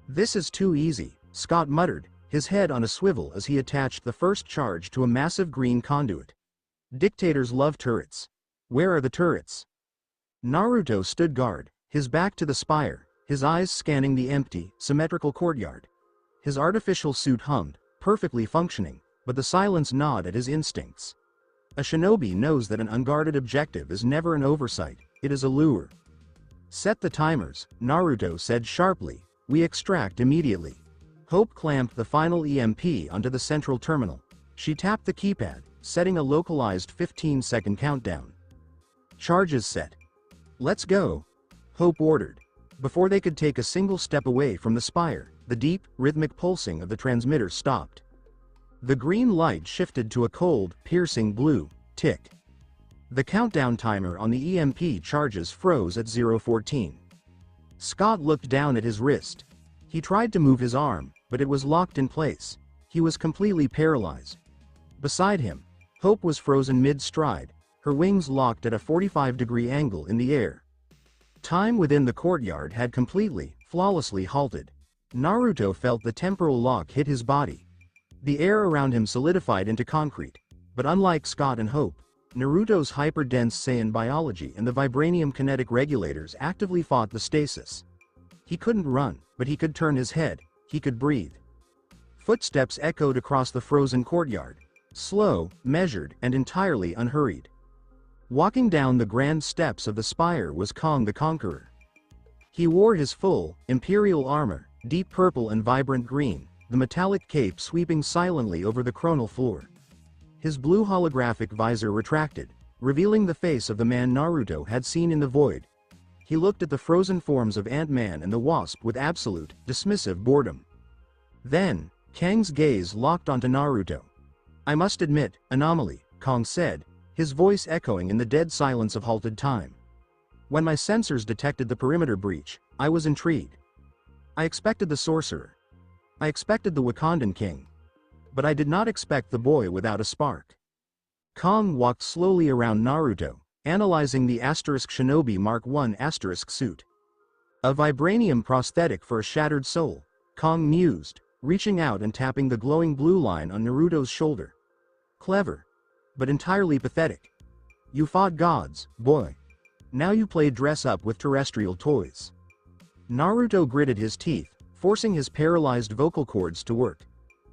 "This is too easy," Scott muttered, his head on a swivel as he attached the first charge to a massive green conduit. "Dictators love turrets. Where are the turrets?" Naruto stood guard, his back to the spire, his eyes scanning the empty, symmetrical courtyard. His artificial suit hummed, perfectly functioning, but the silence gnawed at his instincts. A shinobi knows that an unguarded objective is never an oversight, it is a lure. "Set the timers," Naruto said sharply. "We extract immediately." Hope clamped the final EMP onto the central terminal. She tapped the keypad, setting a localized 15-second countdown. "Charges set. Let's go," Hope ordered. Before they could take a single step away from the spire, the deep, rhythmic pulsing of the transmitter stopped. The green light shifted to a cold, piercing blue tick. The countdown timer on the EMP charges froze at 0:14. Scott looked down at his wrist. He tried to move his arm, but it was locked in place. He was completely paralyzed. Beside him, Hope was frozen mid-stride, her wings locked at a 45-degree angle in the air. Time within the courtyard had completely, flawlessly halted. Naruto felt the temporal lock hit his body. The air around him solidified into concrete, but unlike Scott and Hope, Naruto's hyper-dense Saiyan biology and the vibranium kinetic regulators actively fought the stasis. He couldn't run, but he could turn his head, he could breathe. Footsteps echoed across the frozen courtyard, slow, measured, and entirely unhurried. Walking down the grand steps of the spire was Kong the Conqueror. He wore his full, imperial armor, deep purple and vibrant green, the metallic cape sweeping silently over the chronal floor. His blue holographic visor retracted, revealing the face of the man Naruto had seen in the void. He looked at the frozen forms of Ant-Man and the Wasp with absolute, dismissive boredom. Then, Kang's gaze locked onto Naruto. "I must admit, anomaly," Kang said, his voice echoing in the dead silence of halted time. "When my sensors detected the perimeter breach, I was intrigued. I expected the sorcerer. I expected the Wakandan king. But I did not expect the boy without a spark." Kang walked slowly around Naruto, analyzing the Shinobi Mark I suit. "A vibranium prosthetic for a shattered soul," Kang mused, reaching out and tapping the glowing blue line on Naruto's shoulder. "Clever. But entirely pathetic. You fought gods, boy. Now you play dress-up with terrestrial toys." Naruto gritted his teeth, forcing his paralyzed vocal cords to work.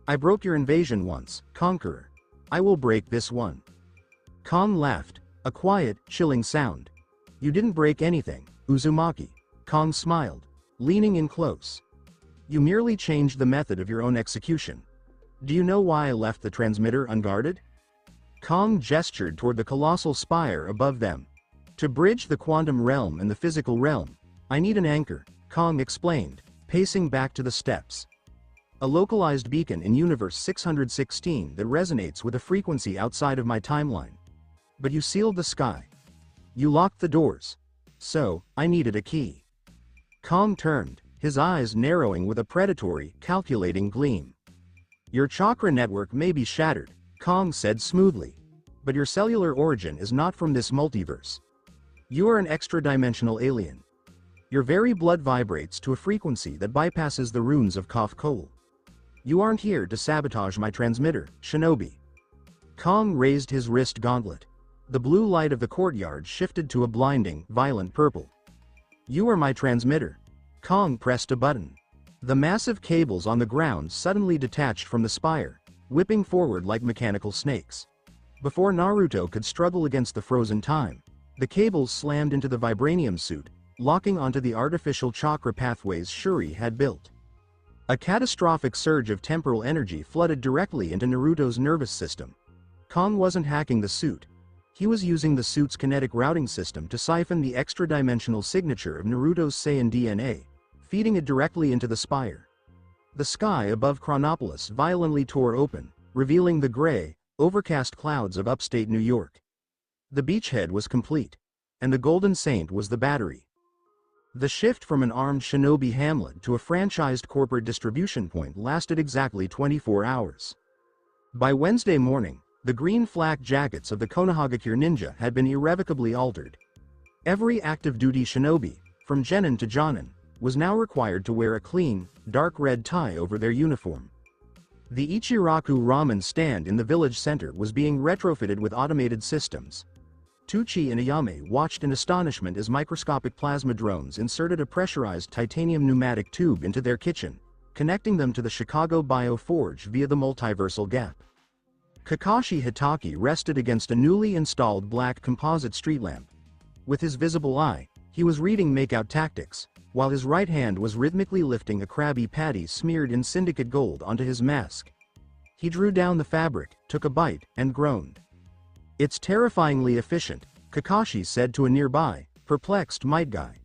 "I broke your invasion once, Conqueror. I will break this one." Kang laughed, a quiet, chilling sound. "You didn't break anything, Uzumaki." Kang smiled, leaning in close. "You merely changed the method of your own execution. Do you know why I left the transmitter unguarded?" Kang gestured toward the colossal spire above them. "To bridge the quantum realm and the physical realm, I need an anchor," Kang explained, pacing back to the steps. "A localized beacon in Universe 616 that resonates with a frequency outside of my timeline. But you sealed the sky. You locked the doors. So, I needed a key." Kang turned, his eyes narrowing with a predatory, calculating gleam. "Your chakra network may be shattered," Kang said smoothly. "But your cellular origin is not from this multiverse. You are an extra-dimensional alien. Your very blood vibrates to a frequency that bypasses the runes of Kaf-Kol. You aren't here to sabotage my transmitter, Shinobi." Kang raised his wrist gauntlet. The blue light of the courtyard shifted to a blinding, violent purple. "You are my transmitter." Kang pressed a button. The massive cables on the ground suddenly detached from the spire, whipping forward like mechanical snakes. Before Naruto could struggle against the frozen time, the cables slammed into the vibranium suit, locking onto the artificial chakra pathways Shuri had built. A catastrophic surge of temporal energy flooded directly into Naruto's nervous system. Kang wasn't hacking the suit. He was using the suit's kinetic routing system to siphon the extra-dimensional signature of Naruto's Saiyan DNA, feeding it directly into the spire. The sky above Chronopolis violently tore open, revealing the gray, overcast clouds of upstate New York. The beachhead was complete, and the Golden Saint was the battery. The shift from an armed shinobi hamlet to a franchised corporate distribution point lasted exactly 24 hours. By Wednesday morning, the green flak jackets of the Konohagakure ninja had been irrevocably altered. Every active-duty shinobi, from genin to jonin, was now required to wear a clean, dark red tie over their uniform. The Ichiraku ramen stand in the village center was being retrofitted with automated systems. Tucci and Ayame watched in astonishment as microscopic plasma drones inserted a pressurized titanium pneumatic tube into their kitchen, connecting them to the Chicago Bioforge via the multiversal gap. Kakashi Hitaki rested against a newly installed black composite street lamp. With his visible eye, he was reading Makeout Tactics, while his right hand was rhythmically lifting a Krabby Patty smeared in syndicate gold onto his mask. He drew down the fabric, took a bite, and groaned. "It's terrifyingly efficient," Kakashi said to a nearby, perplexed Might Guy.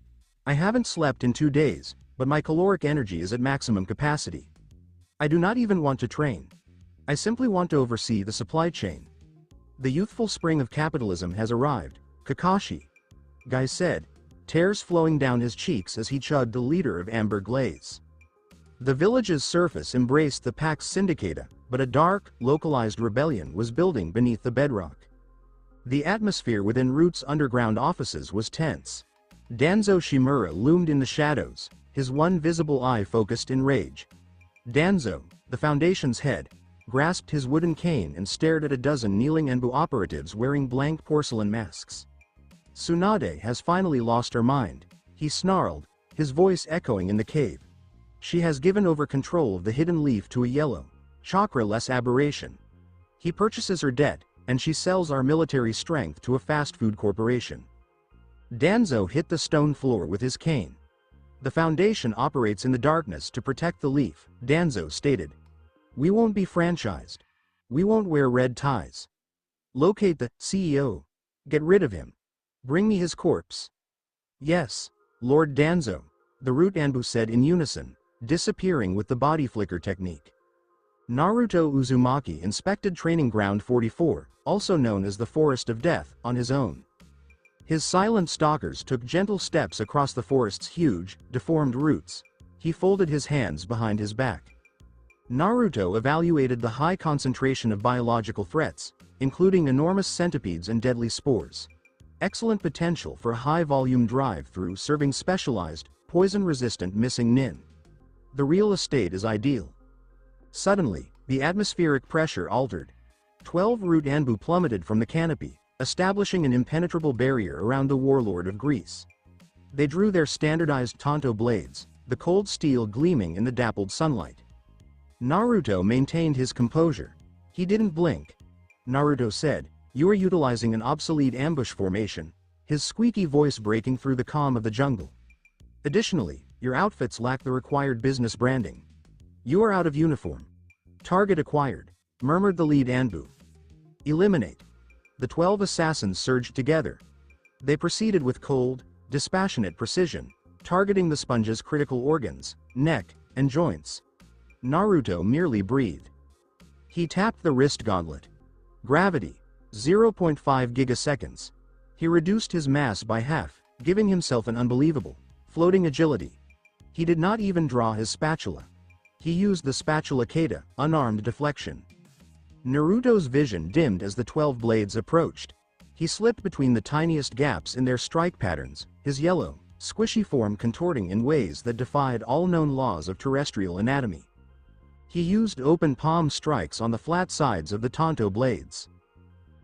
"I haven't slept in 2 days, but my caloric energy is at maximum capacity. I do not even want to train. I simply want to oversee the supply chain." "The youthful spring of capitalism has arrived," Kakashi Guy said, tears flowing down his cheeks as he chugged a liter of amber glaze. The village's surface embraced the Pax Syndicata, but a dark, localized rebellion was building beneath the bedrock. The atmosphere within Root's underground offices was tense. Danzo Shimura loomed in the shadows, his one visible eye focused in rage. Danzo, the Foundation's head, grasped his wooden cane and stared at a dozen kneeling Enbu operatives wearing blank porcelain masks. "Tsunade has finally lost her mind," he snarled, his voice echoing in the cave. "She has given over control of the hidden leaf to a yellow, chakra-less aberration. He purchases her debt, and she sells our military strength to a fast food corporation." Danzo hit the stone floor with his cane. The Foundation operates in the darkness to protect the leaf, Danzo stated. We won't be franchised. We won't wear red ties. Locate the CEO. Get rid of him. Bring me his corpse. Yes, Lord Danzo, the Root Anbu said in unison, disappearing with the body flicker technique. Naruto Uzumaki inspected Training Ground 44, also known as the Forest of Death, on his own. His silent stalkers took gentle steps across the forest's huge, deformed roots. He folded his hands behind his back. Naruto evaluated the high concentration of biological threats, including enormous centipedes and deadly spores. Excellent potential for high-volume drive-through serving specialized, poison-resistant missing nin. The real estate is ideal. Suddenly, the atmospheric pressure altered. 12 Root Anbu plummeted from the canopy, establishing an impenetrable barrier around the warlord of Greece. They drew their standardized Tonto blades, the cold steel gleaming in the dappled sunlight. Naruto maintained his composure. He didn't blink. Naruto said, "You are utilizing an obsolete ambush formation," his squeaky voice breaking through the calm of the jungle. "Additionally, your outfits lack the required business branding. You are out of uniform." "Target acquired," murmured the lead Anbu. "Eliminate." The 12 assassins surged together. They proceeded with cold, dispassionate precision, targeting the sponge's critical organs, neck, and joints. Naruto merely breathed. He tapped the wrist gauntlet. Gravity, 0.5 gigaseconds. He reduced his mass by half, giving himself an unbelievable, floating agility. He did not even draw his spatula. He used the spatula kata, unarmed deflection. Naruto's vision dimmed as the 12 blades approached. He slipped between the tiniest gaps in their strike patterns, his yellow, squishy form contorting in ways that defied all known laws of terrestrial anatomy. He used open palm strikes on the flat sides of the Tonto blades.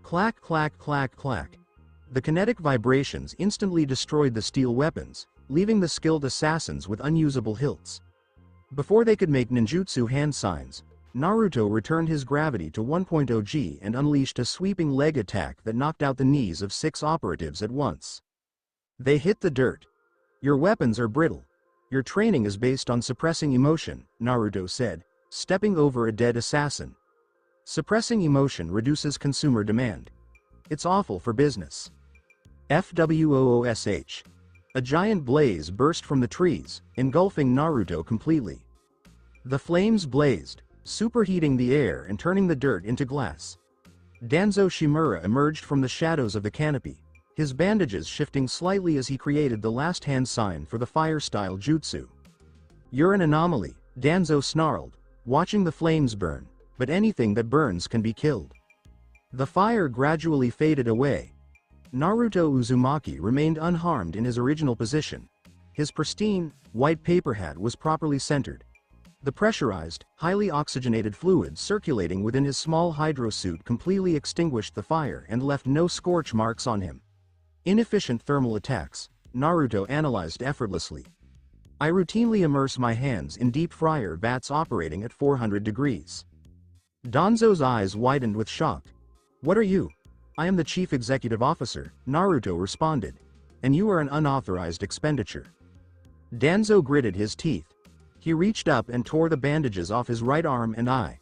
Clack clack clack clack. The kinetic vibrations instantly destroyed the steel weapons, leaving the skilled assassins with unusable hilts. Before they could make ninjutsu hand signs, Naruto returned his gravity to 1.0 G and unleashed a sweeping leg attack that knocked out the knees of 6 operatives at once. They hit the dirt. "Your weapons are brittle. Your training is based on suppressing emotion," Naruto said, stepping over a dead assassin. "Suppressing emotion reduces consumer demand. It's awful for business." FWOOSH. A giant blaze burst from the trees, engulfing Naruto completely. The flames blazed, superheating the air and turning the dirt into glass. Danzo Shimura emerged from the shadows of the canopy, his bandages shifting slightly as he created the last hand sign for the fire-style jutsu. "You're an anomaly," Danzo snarled, watching the flames burn, "but anything that burns can be killed." The fire gradually faded away. Naruto Uzumaki remained unharmed in his original position. His pristine, white paper hat was properly centered. The pressurized, highly oxygenated fluid circulating within his small hydrosuit completely extinguished the fire and left no scorch marks on him. Inefficient thermal attacks, Naruto analyzed effortlessly. "I routinely immerse my hands in deep fryer vats operating at 400 degrees. Danzo's eyes widened with shock. "What are you?" "I am the chief executive officer," Naruto responded. "And you are an unauthorized expenditure." Danzo gritted his teeth. He reached up and tore the bandages off his right arm and eye.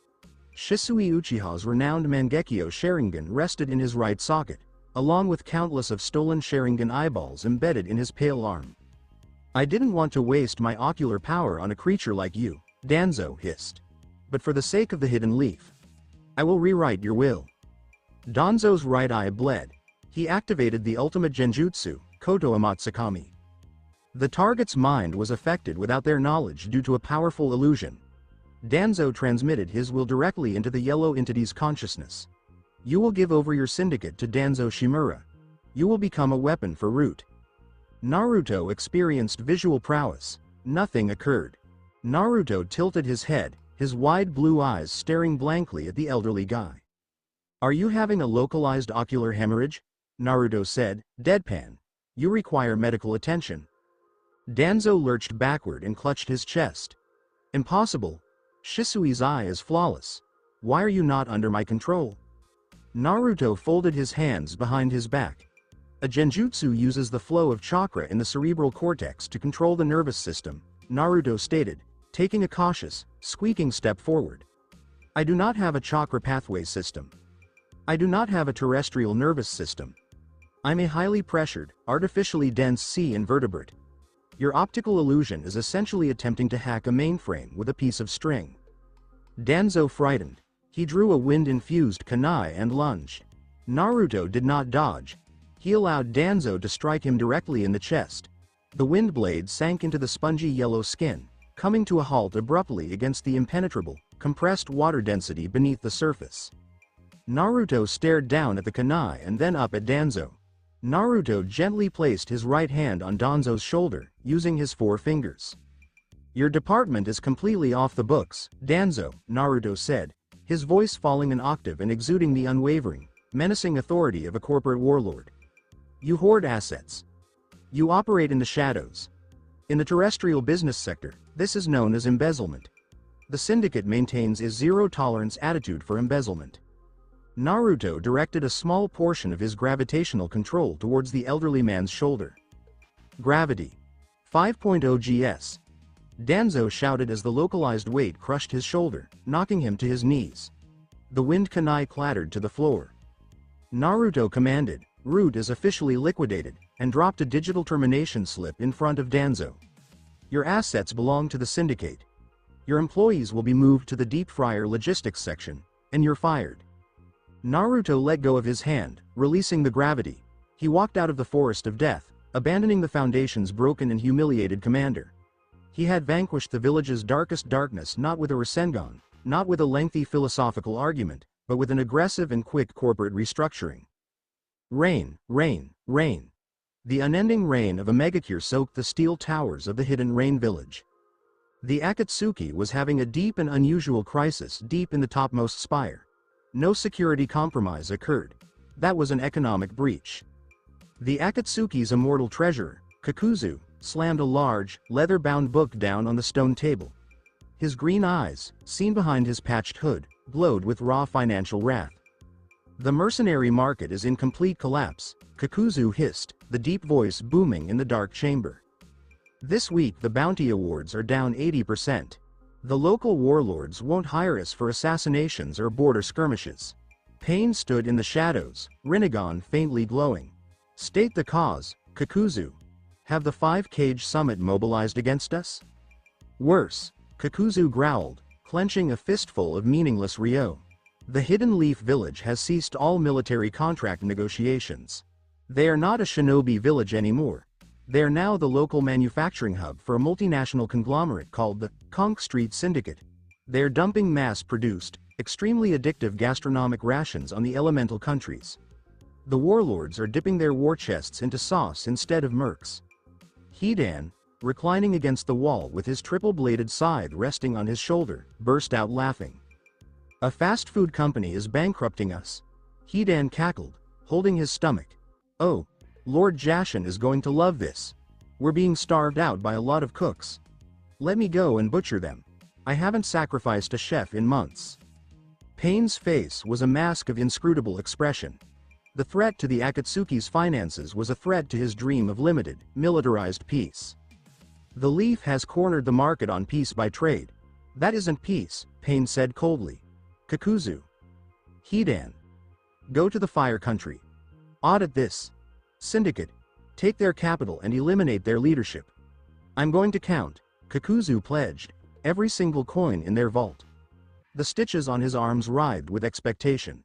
Shisui Uchiha's renowned Mangekyo Sharingan rested in his right socket, along with countless of stolen Sharingan eyeballs embedded in his pale arm. "I didn't want to waste my ocular power on a creature like you," Danzo hissed. "But for the sake of the hidden leaf, I will rewrite your will." Danzo's right eye bled. He activated the ultimate genjutsu, Koto Amatsukami. The target's mind was affected without their knowledge due to a powerful illusion. Danzo transmitted his will directly into the yellow entity's consciousness. "You will give over your syndicate to Danzo Shimura. You will become a weapon for Root." Naruto experienced visual prowess. Nothing occurred. Naruto tilted his head, his wide blue eyes staring blankly at the elderly guy. "Are you having a localized ocular hemorrhage?" Naruto said, deadpan. "You require medical attention." Danzo lurched backward and clutched his chest. "Impossible. Shisui's eye is flawless. Why are you not under my control?" Naruto folded his hands behind his back. A genjutsu uses the flow of chakra in the cerebral cortex to control the nervous system, Naruto stated, taking a cautious, squeaking step forward. I do not have a chakra pathway system. I do not have a terrestrial nervous system. I'm a highly pressured, artificially dense sea invertebrate. Your optical illusion is essentially attempting to hack a mainframe with a piece of string. Danzo frightened. He drew a wind-infused kunai and lunged. Naruto did not dodge. He allowed Danzo to strike him directly in the chest. The wind blade sank into the spongy yellow skin, coming to a halt abruptly against the impenetrable, compressed water density beneath the surface. Naruto stared down at the kunai and then up at Danzo. Naruto gently placed his right hand on Danzo's shoulder, using his 4 fingers. Your department is completely off the books, Danzo, Naruto said, his voice falling an octave and exuding the unwavering, menacing authority of a corporate warlord. You hoard assets. You operate in the shadows. In the terrestrial business sector, this is known as embezzlement. The syndicate maintains a zero-tolerance attitude for embezzlement. Naruto directed a small portion of his gravitational control towards the elderly man's shoulder. Gravity. 5.0 GS. Danzo shouted as the localized weight crushed his shoulder, knocking him to his knees. The wind kunai clattered to the floor. Naruto commanded, "Root is officially liquidated," and dropped a digital termination slip in front of Danzo. Your assets belong to the syndicate. Your employees will be moved to the deep fryer logistics section, and you're fired. Naruto let go of his hand, releasing the gravity. He walked out of the forest of death, abandoning the Foundation's broken and humiliated commander. He had vanquished the village's darkest darkness not with a Rasengan, not with a lengthy philosophical argument, but with an aggressive and quick corporate restructuring. Rain, rain, rain. The unending rain of a megacure soaked the steel towers of the hidden rain village. The Akatsuki was having a deep and unusual crisis deep in the topmost spire. No security compromise occurred. That was an economic breach. The Akatsuki's immortal treasurer, Kakuzu, slammed a large, leather-bound book down on the stone table. His green eyes, seen behind his patched hood, glowed with raw financial wrath. The mercenary market is in complete collapse, Kakuzu hissed, the deep voice booming in the dark chamber. This week the bounty awards are down 80%. The local warlords won't hire us for assassinations or border skirmishes. Pain stood in the shadows, Rinnegan faintly glowing. State the cause, Kakuzu. Have the 5-cage summit mobilized against us? Worse, Kakuzu growled, clenching a fistful of meaningless ryo. The Hidden Leaf Village has ceased all military contract negotiations. They are not a shinobi village anymore. They are now the local manufacturing hub for a multinational conglomerate called the Conch Street Syndicate. They are dumping mass-produced, extremely addictive gastronomic rations on the elemental countries. The warlords are dipping their war chests into sauce instead of mercs. Hidan, reclining against the wall with his triple-bladed scythe resting on his shoulder, burst out laughing. A fast food company is bankrupting us. Hidan cackled, holding his stomach. Oh, Lord Jashin is going to love this. We're being starved out by a lot of cooks. Let me go and butcher them. I haven't sacrificed a chef in months. Pain's face was a mask of inscrutable expression. The threat to the Akatsuki's finances was a threat to his dream of limited, militarized peace. The Leaf has cornered the market on peace by trade. That isn't peace, Pain said coldly. Kakuzu. Hidan. Go to the Fire Country. Audit this syndicate. Take their capital and eliminate their leadership. I'm going to count, Kakuzu pledged, every single coin in their vault. The stitches on his arms writhed with expectation.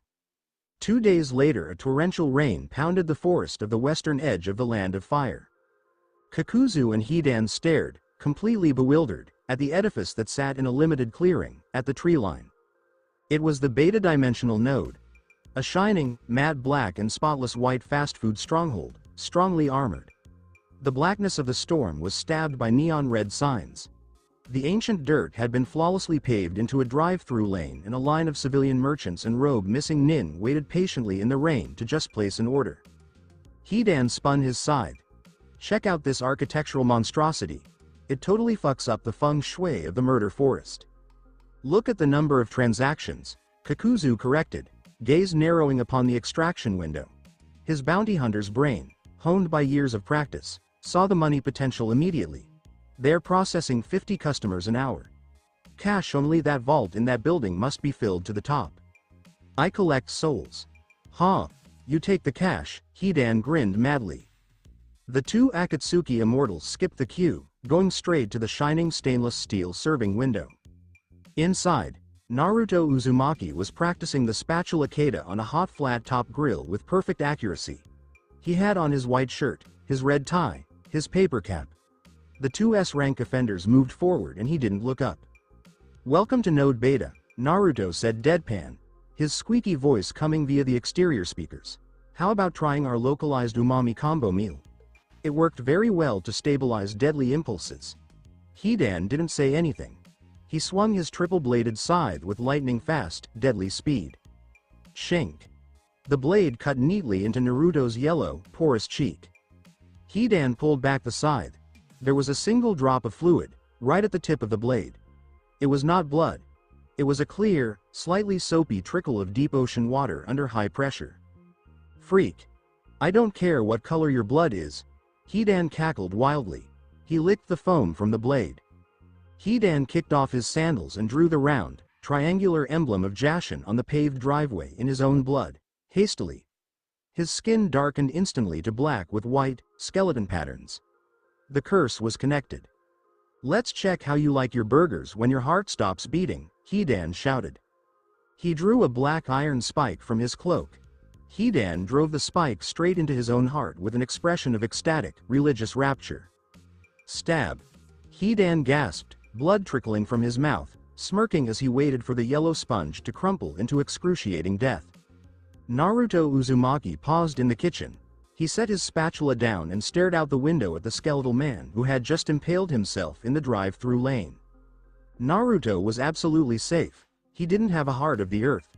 2 days later a torrential rain pounded the forest of the western edge of the Land of Fire. Kakuzu and Hidan stared, completely bewildered, at the edifice that sat in a limited clearing, at the tree line. It was the beta-dimensional node. A shining, matte black and spotless white fast food stronghold, strongly armored. The blackness of the storm was stabbed by neon red signs. The ancient dirt had been flawlessly paved into a drive-through lane, and a line of civilian merchants and rogue missing nin waited patiently in the rain to just place an order. Hidan spun his scythe. Check out this architectural monstrosity. It totally fucks up the feng shui of the murder forest. Look at the number of transactions, Kakuzu corrected, gaze narrowing upon the extraction window. His bounty hunter's brain, honed by years of practice, saw the money potential immediately. They're processing 50 customers an hour. Cash only, that vault in that building must be filled to the top. I collect souls. Huh, you take the cash, Hidan grinned madly. The two Akatsuki immortals skipped the queue, going straight to the shining stainless steel serving window. Inside, Naruto Uzumaki was practicing the spatula kata on a hot flat-top grill with perfect accuracy. He had on his white shirt, his red tie, his paper cap. The two S-rank offenders moved forward and he didn't look up. "Welcome to Node Beta," Naruto said deadpan, his squeaky voice coming via the exterior speakers. "How about trying our localized umami combo meal? It worked very well to stabilize deadly impulses." Hidan didn't say anything. He swung his triple-bladed scythe with lightning-fast, deadly speed. Shink. The blade cut neatly into Naruto's yellow, porous cheek. Hidan pulled back the scythe. There was a single drop of fluid, right at the tip of the blade. It was not blood. It was a clear, slightly soapy trickle of deep ocean water under high pressure. "Freak. I don't care what color your blood is." Hidan cackled wildly. He licked the foam from the blade. Hidan kicked off his sandals and drew the round, triangular emblem of Jashin on the paved driveway in his own blood, hastily. His skin darkened instantly to black with white, skeleton patterns. The curse was connected. "Let's check how you like your burgers when your heart stops beating," Hidan shouted. He drew a black iron spike from his cloak. Hidan drove the spike straight into his own heart with an expression of ecstatic, religious rapture. Stab. Hidan gasped, blood trickling from his mouth, smirking as he waited for the yellow sponge to crumple into excruciating death. Naruto Uzumaki paused in the kitchen. He set his spatula down and stared out the window at the skeletal man who had just impaled himself in the drive-through lane. Naruto was absolutely safe. He didn't have a heart of the earth.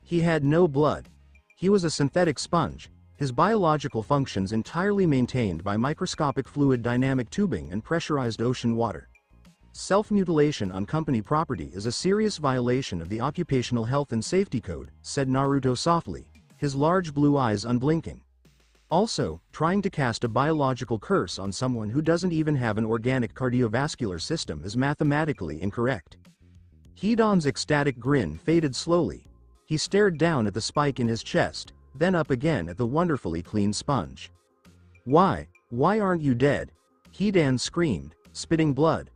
He had no blood. He was a synthetic sponge, his biological functions entirely maintained by microscopic fluid dynamic tubing and pressurized ocean water. "Self-mutilation on company property is a serious violation of the Occupational Health and Safety Code," said Naruto softly, his large blue eyes unblinking. "Also, trying to cast a biological curse on someone who doesn't even have an organic cardiovascular system is mathematically incorrect." Hidan's ecstatic grin faded slowly. He stared down at the spike in his chest, then up again at the wonderfully clean sponge. Why aren't you dead?" Hidan screamed, spitting blood.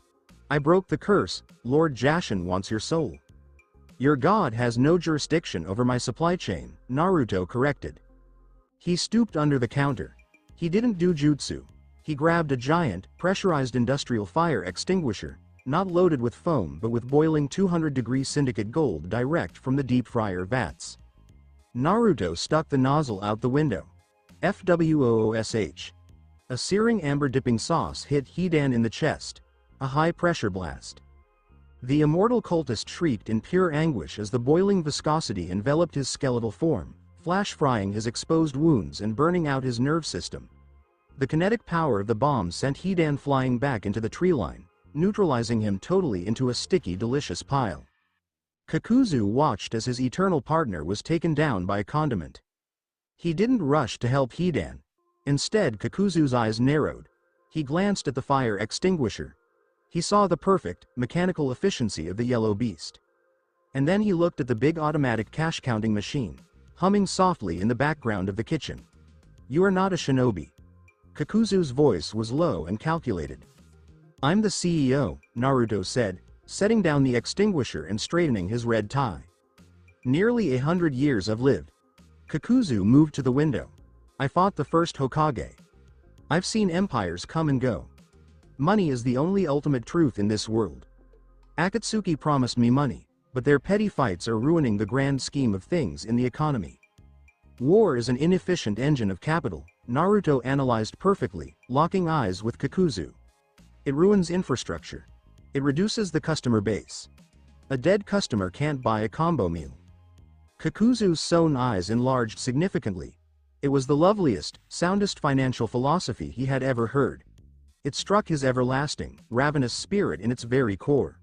"I broke the curse. Lord Jashin wants your soul." "Your god has no jurisdiction over my supply chain," Naruto corrected. He stooped under the counter. He didn't do jutsu. He grabbed a giant, pressurized industrial fire extinguisher, not loaded with foam but with boiling 200-degree syndicate gold direct from the deep fryer vats. Naruto stuck the nozzle out the window. FWOOSH. A searing amber-dipping sauce hit Hidan in the chest. A high-pressure blast. The immortal cultist shrieked in pure anguish as the boiling viscosity enveloped his skeletal form, flash-frying his exposed wounds and burning out his nerve system. The kinetic power of the bomb sent Hidan flying back into the tree line, neutralizing him totally into a sticky, delicious pile. Kakuzu watched as his eternal partner was taken down by a condiment. He didn't rush to help Hidan. Instead, Kakuzu's eyes narrowed. He glanced at the fire extinguisher. He saw the perfect, mechanical efficiency of the yellow beast. And then he looked at the big automatic cash-counting machine, humming softly in the background of the kitchen. "You are not a shinobi." Kakuzu's voice was low and calculated. "I'm the CEO," Naruto said, setting down the extinguisher and straightening his red tie. "Nearly 100 years I've lived." Kakuzu moved to the window. "I fought the first Hokage. I've seen empires come and go. Money is the only ultimate truth in this world. Akatsuki promised me money, but their petty fights are ruining the grand scheme of things in the economy. War is an inefficient engine of capital," Naruto analyzed perfectly, locking eyes with Kakuzu. "It ruins infrastructure. It reduces the customer base. A dead customer can't buy a combo meal." Kakuzu's sewn eyes enlarged significantly. It was the loveliest, soundest financial philosophy he had ever heard. It struck his everlasting, ravenous spirit in its very core.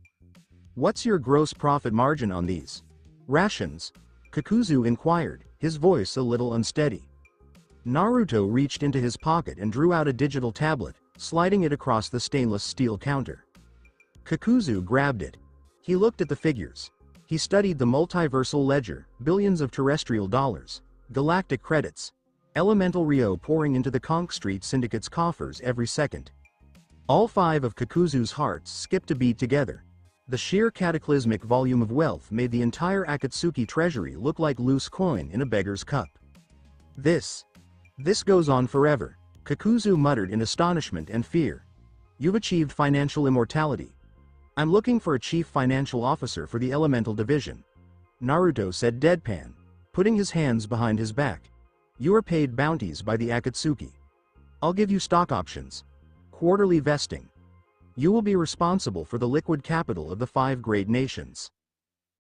"What's your gross profit margin on these rations?" Kakuzu inquired, his voice a little unsteady. Naruto reached into his pocket and drew out a digital tablet, sliding it across the stainless steel counter. Kakuzu grabbed it. He looked at the figures. He studied the multiversal ledger, billions of terrestrial dollars, galactic credits, elemental Ryo pouring into the Conch Street Syndicate's coffers every second. All 5 of Kakuzu's hearts skipped a beat together. The sheer cataclysmic volume of wealth made the entire Akatsuki treasury look like loose coin in a beggar's cup. This goes on forever, Kakuzu muttered in astonishment and fear. You've achieved financial immortality. I'm looking for a chief financial officer for the elemental division. Naruto said deadpan, putting his hands behind his back. You are paid bounties by the Akatsuki. I'll give you stock options. Quarterly vesting. You will be responsible for the liquid capital of the 5 great nations.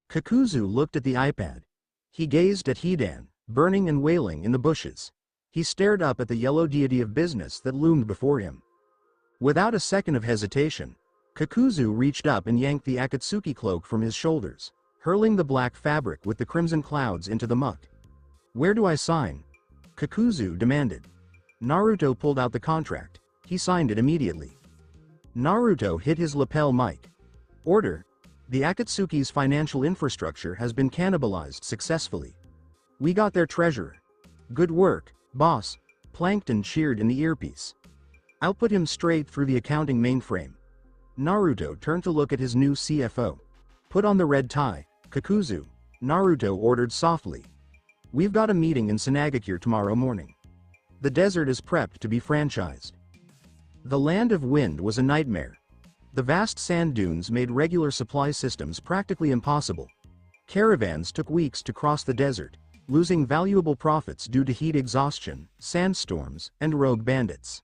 Kakuzu looked at the iPad. He gazed at Hidan, burning and wailing in the bushes. He stared up at the yellow deity of business that loomed before him. Without a second of hesitation, Kakuzu reached up and yanked the Akatsuki cloak from his shoulders, hurling the black fabric with the crimson clouds into the muck. Where do I sign? Kakuzu demanded. Naruto pulled out the contract. He signed it immediately. Naruto hit his lapel mic. Order. The Akatsuki's financial infrastructure has been cannibalized successfully. We got their treasurer. Good work, boss. Plankton cheered in the earpiece. I'll put him straight through the accounting mainframe. Naruto turned to look at his new CFO. Put on the red tie, Kakuzu. Naruto ordered softly. We've got a meeting in Sanagakure tomorrow morning. The desert is prepped to be franchised. The land of wind was a nightmare. The vast sand dunes made regular supply systems practically impossible. Caravans took weeks to cross the desert, losing valuable profits due to heat exhaustion, sandstorms, and rogue bandits.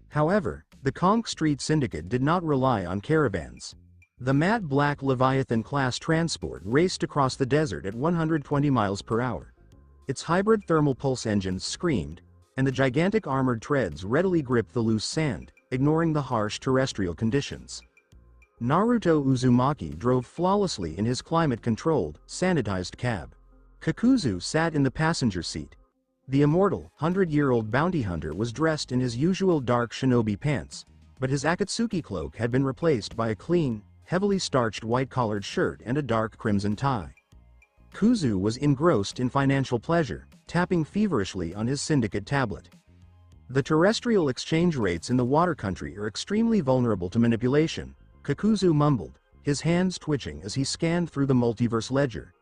However, the Conch Street Syndicate did not rely on caravans. The matte black Leviathan-class transport raced across the desert at 120 miles per hour. Its hybrid thermal pulse engines screamed, and the gigantic armored treads readily gripped the loose sand, ignoring the harsh terrestrial conditions. Naruto Uzumaki drove flawlessly in his climate-controlled, sanitized cab. Kakuzu sat in the passenger seat. The immortal, 100-year-old bounty hunter was dressed in his usual dark shinobi pants, but his Akatsuki cloak had been replaced by a clean, heavily starched white-collared shirt and a dark crimson tie. Kuzu was engrossed in financial pleasure, tapping feverishly on his syndicate tablet. The terrestrial exchange rates in the water country are extremely vulnerable to manipulation, Kakuzu mumbled, his hands twitching as he scanned through the multiverse ledger.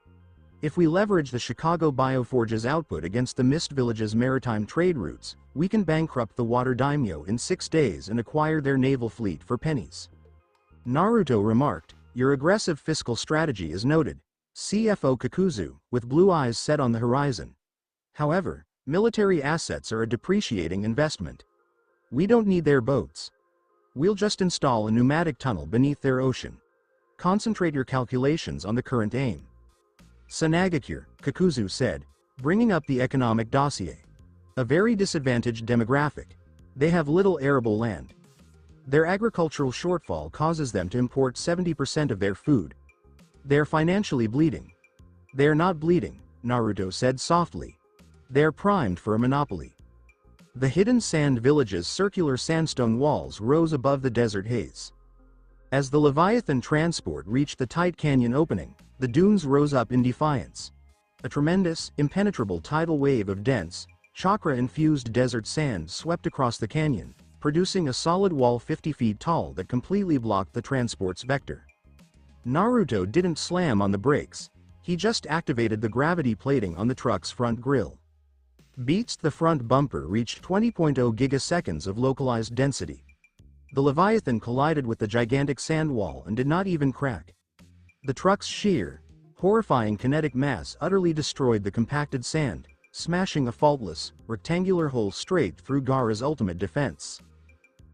If we leverage the Chicago Bioforge's output against the Mist Village's maritime trade routes, we can bankrupt the water daimyo in 6 days and acquire their naval fleet for pennies. Naruto remarked, your aggressive fiscal strategy is noted. CFO Kakuzu, with blue eyes set on the horizon. However, military assets are a depreciating investment. We don't need their boats. We'll just install a pneumatic tunnel beneath their ocean. Concentrate your calculations on the current aim. Sanagakure, Kakuzu said, bringing up the economic dossier. A very disadvantaged demographic. They have little arable land. Their agricultural shortfall causes them to import 70% of their food. They're financially bleeding. They're not bleeding, Naruto said softly. They're primed for a monopoly. The hidden sand village's circular sandstone walls rose above the desert haze. As the Leviathan transport reached the tight canyon opening, the dunes rose up in defiance. A tremendous, impenetrable tidal wave of dense, chakra-infused desert sand swept across the canyon, producing a solid wall 50 feet tall that completely blocked the transport's vector. Naruto didn't slam on the brakes. He just activated the gravity plating on the truck's front grille. Beats the front bumper reached 20.0 gigaseconds of localized density. The Leviathan collided with the gigantic sand wall and did not even crack. The truck's sheer, horrifying kinetic mass utterly destroyed the compacted sand, smashing a faultless, rectangular hole straight through Gaara's ultimate defense.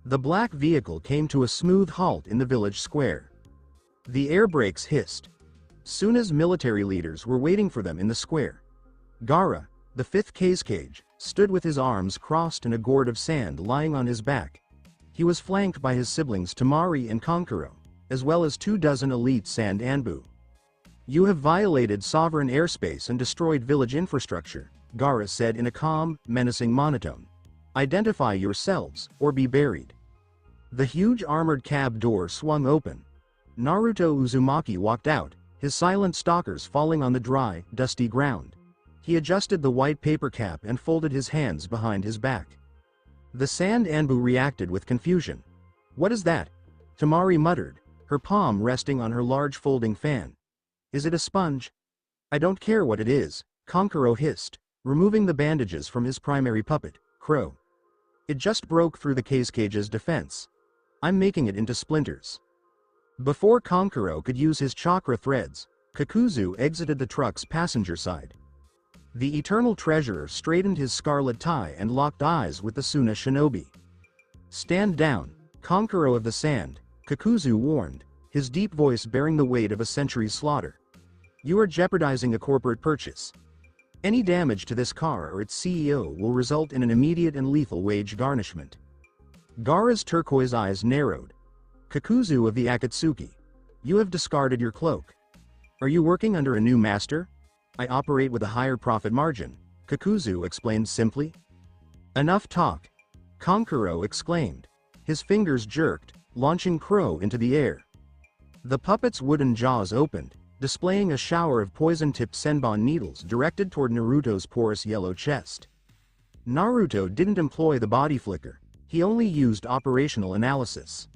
The black vehicle came to a smooth halt in the village square. The air brakes hissed. Suna's military leaders were waiting for them in the square. Gaara, the 5th Cage, stood with his arms crossed and a gourd of sand lying on his back. He was flanked by his siblings Tamari and Kankuro, as well as 24 elite sand Anbu. You have violated sovereign airspace and destroyed village infrastructure, Gaara said in a calm, menacing monotone. Identify yourselves, or be buried. The huge armored cab door swung open. Naruto Uzumaki walked out, his silent stalkers falling on the dry, dusty ground. He adjusted the white paper cap and folded his hands behind his back. The sand Anbu reacted with confusion. What is that? Tamari muttered, her palm resting on her large folding fan. Is it a sponge? I don't care what it is, Kankuro hissed, removing the bandages from his primary puppet, Crow. It just broke through the cage's defense. I'm making it into splinters. Before Kankuro could use his chakra threads, Kakuzu exited the truck's passenger side. The Eternal Treasurer straightened his scarlet tie and locked eyes with the Suna shinobi. Stand down, Kankuro of the Sand, Kakuzu warned, his deep voice bearing the weight of a century's slaughter. You are jeopardizing a corporate purchase. Any damage to this car or its CEO will result in an immediate and lethal wage garnishment. Gaara's turquoise eyes narrowed. Kakuzu of the Akatsuki. You have discarded your cloak. Are you working under a new master? I operate with a higher profit margin, Kakuzu explained simply. Enough talk. Kankuro exclaimed. His fingers jerked, launching Crow into the air. The puppet's wooden jaws opened, displaying a shower of poison-tipped senbon needles directed toward Naruto's porous yellow chest. Naruto didn't employ the body flicker, he only used operational analysis.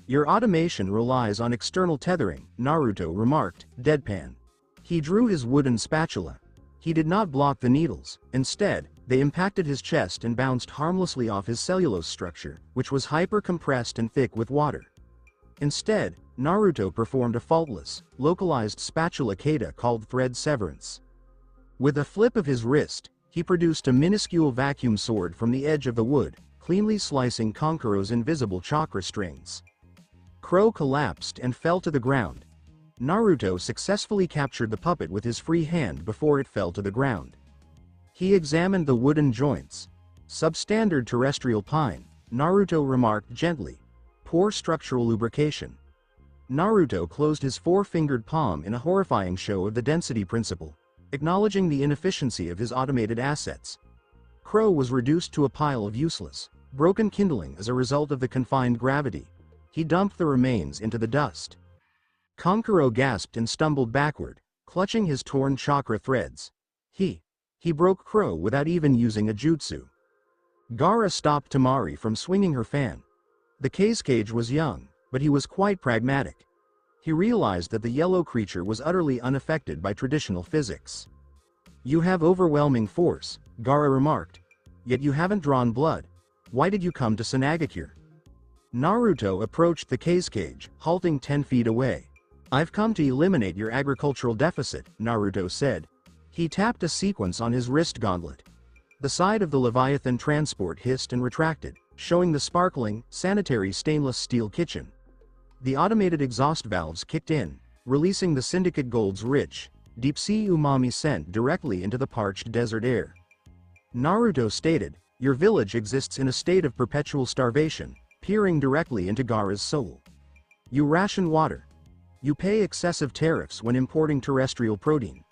Your automation relies on external tethering, Naruto remarked, deadpan. He drew his wooden spatula. He did not block the needles, instead, they impacted his chest and bounced harmlessly off his cellulose structure, which was hyper-compressed and thick with water. Instead, Naruto performed a faultless, localized spatula kata called thread severance. With a flip of his wrist, he produced a minuscule vacuum sword from the edge of the wood, cleanly slicing Kankuro's invisible chakra strings. Crow collapsed and fell to the ground. Naruto successfully captured the puppet with his free hand before it fell to the ground. He examined the wooden joints. Substandard terrestrial pine, Naruto remarked gently. Poor structural lubrication. Naruto closed his four-fingered palm in a horrifying show of the density principle, acknowledging the inefficiency of his automated assets. Crow was reduced to a pile of useless, broken kindling as a result of the confined gravity. He dumped the remains into the dust. Kankuro gasped and stumbled backward, clutching his torn chakra threads. He broke Crow without even using a jutsu. Gaara stopped Tamari from swinging her fan. The cage was young, but he was quite pragmatic. He realized that the yellow creature was utterly unaffected by traditional physics. You have overwhelming force, Gaara remarked. Yet you haven't drawn blood. Why did you come to Sanagakure? Naruto approached the cage, halting 10 feet away. I've come to eliminate your agricultural deficit, Naruto said. He tapped a sequence on his wrist gauntlet. The side of the Leviathan transport hissed and retracted, showing the sparkling, sanitary stainless steel kitchen. The automated exhaust valves kicked in, releasing the Syndicate Gold's rich, deep-sea umami scent directly into the parched desert air. Naruto stated, your village exists in a state of perpetual starvation, peering directly into Gaara's soul. You ration water. You pay excessive tariffs when importing terrestrial protein.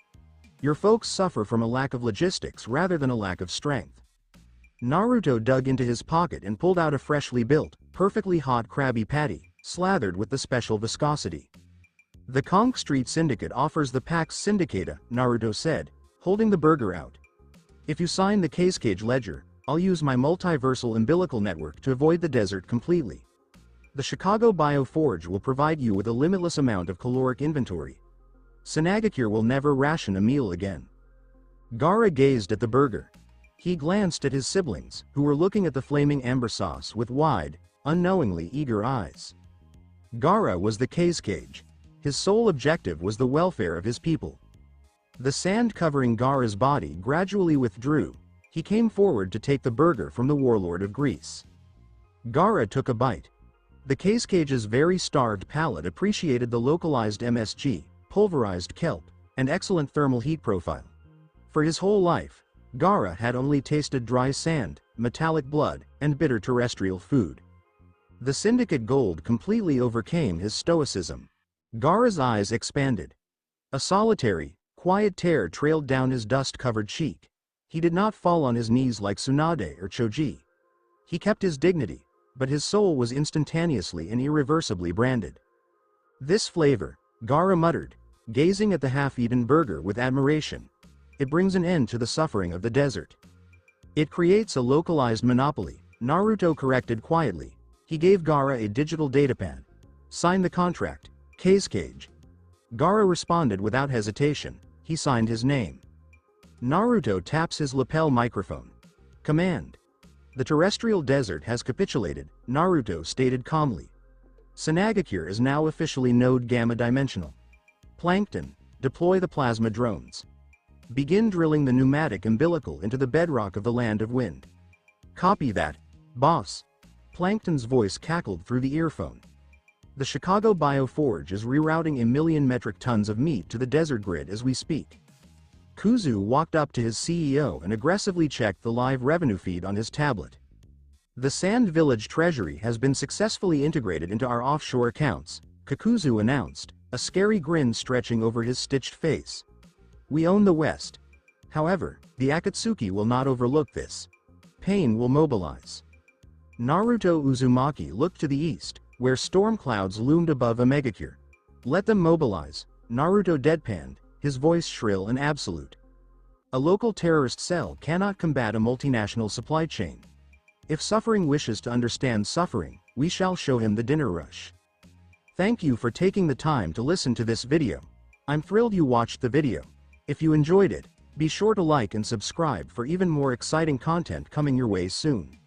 Your folks suffer from a lack of logistics rather than a lack of strength. Naruto dug into his pocket and pulled out a freshly built, perfectly hot Krabby Patty, slathered with the special viscosity. The Conch Street Syndicate offers the Pax Syndicata, Naruto said, holding the burger out. If you sign the cage ledger, I'll use my multiversal umbilical network to avoid the desert completely. The Chicago Bioforge will provide you with a limitless amount of caloric inventory. Sanagakure will never ration a meal again. Gaara gazed at the burger. He glanced at his siblings, who were looking at the flaming amber sauce with wide, unknowingly eager eyes. Gaara was the cage. His sole objective was the welfare of his people. The sand covering Gaara's body gradually withdrew. He came forward to take the burger from the warlord of Greece. Gaara took a bite. The cage's very starved palate appreciated the localized MSG, pulverized kelp, and excellent thermal heat profile. For his whole life, Gaara had only tasted dry sand, metallic blood, and bitter terrestrial food. The Syndicate Gold completely overcame his stoicism. Gaara's eyes expanded. A solitary, quiet tear trailed down his dust-covered cheek. He did not fall on his knees like Tsunade or Choji. He kept his dignity, but his soul was instantaneously and irreversibly branded. This flavor, Gaara muttered, gazing at the half-eaten burger with admiration. It brings an end to the suffering of the desert. It creates a localized monopoly, Naruto corrected quietly. He gave Gaara a digital datapad. Sign the contract, Cage. Gaara responded without hesitation. He signed his name. Naruto taps his lapel microphone. Command. The terrestrial desert has capitulated, Naruto stated calmly. Sanagakure is now officially Node Gamma Dimensional. Plankton, deploy the plasma drones. Begin drilling the pneumatic umbilical into the bedrock of the Land of Wind. Copy that, boss. Plankton's voice cackled through the earphone. The Chicago Bioforge is rerouting 1 million metric tons of meat to the desert grid as we speak. Kuzu walked up to his CEO and aggressively checked the live revenue feed on his tablet. The Sand Village treasury has been successfully integrated into our offshore accounts, Kakuzu announced, a scary grin stretching over his stitched face. We own the West. However, the Akatsuki will not overlook this. Pain will mobilize. Naruto Uzumaki looked to the east, where storm clouds loomed above Omegakure. Let them mobilize, Naruto deadpanned, his voice shrill and absolute. A local terrorist cell cannot combat a multinational supply chain. If suffering wishes to understand suffering, we shall show him the dinner rush. Thank you for taking the time to listen to this video. I'm thrilled you watched the video. If you enjoyed it, be sure to like and subscribe for even more exciting content coming your way soon.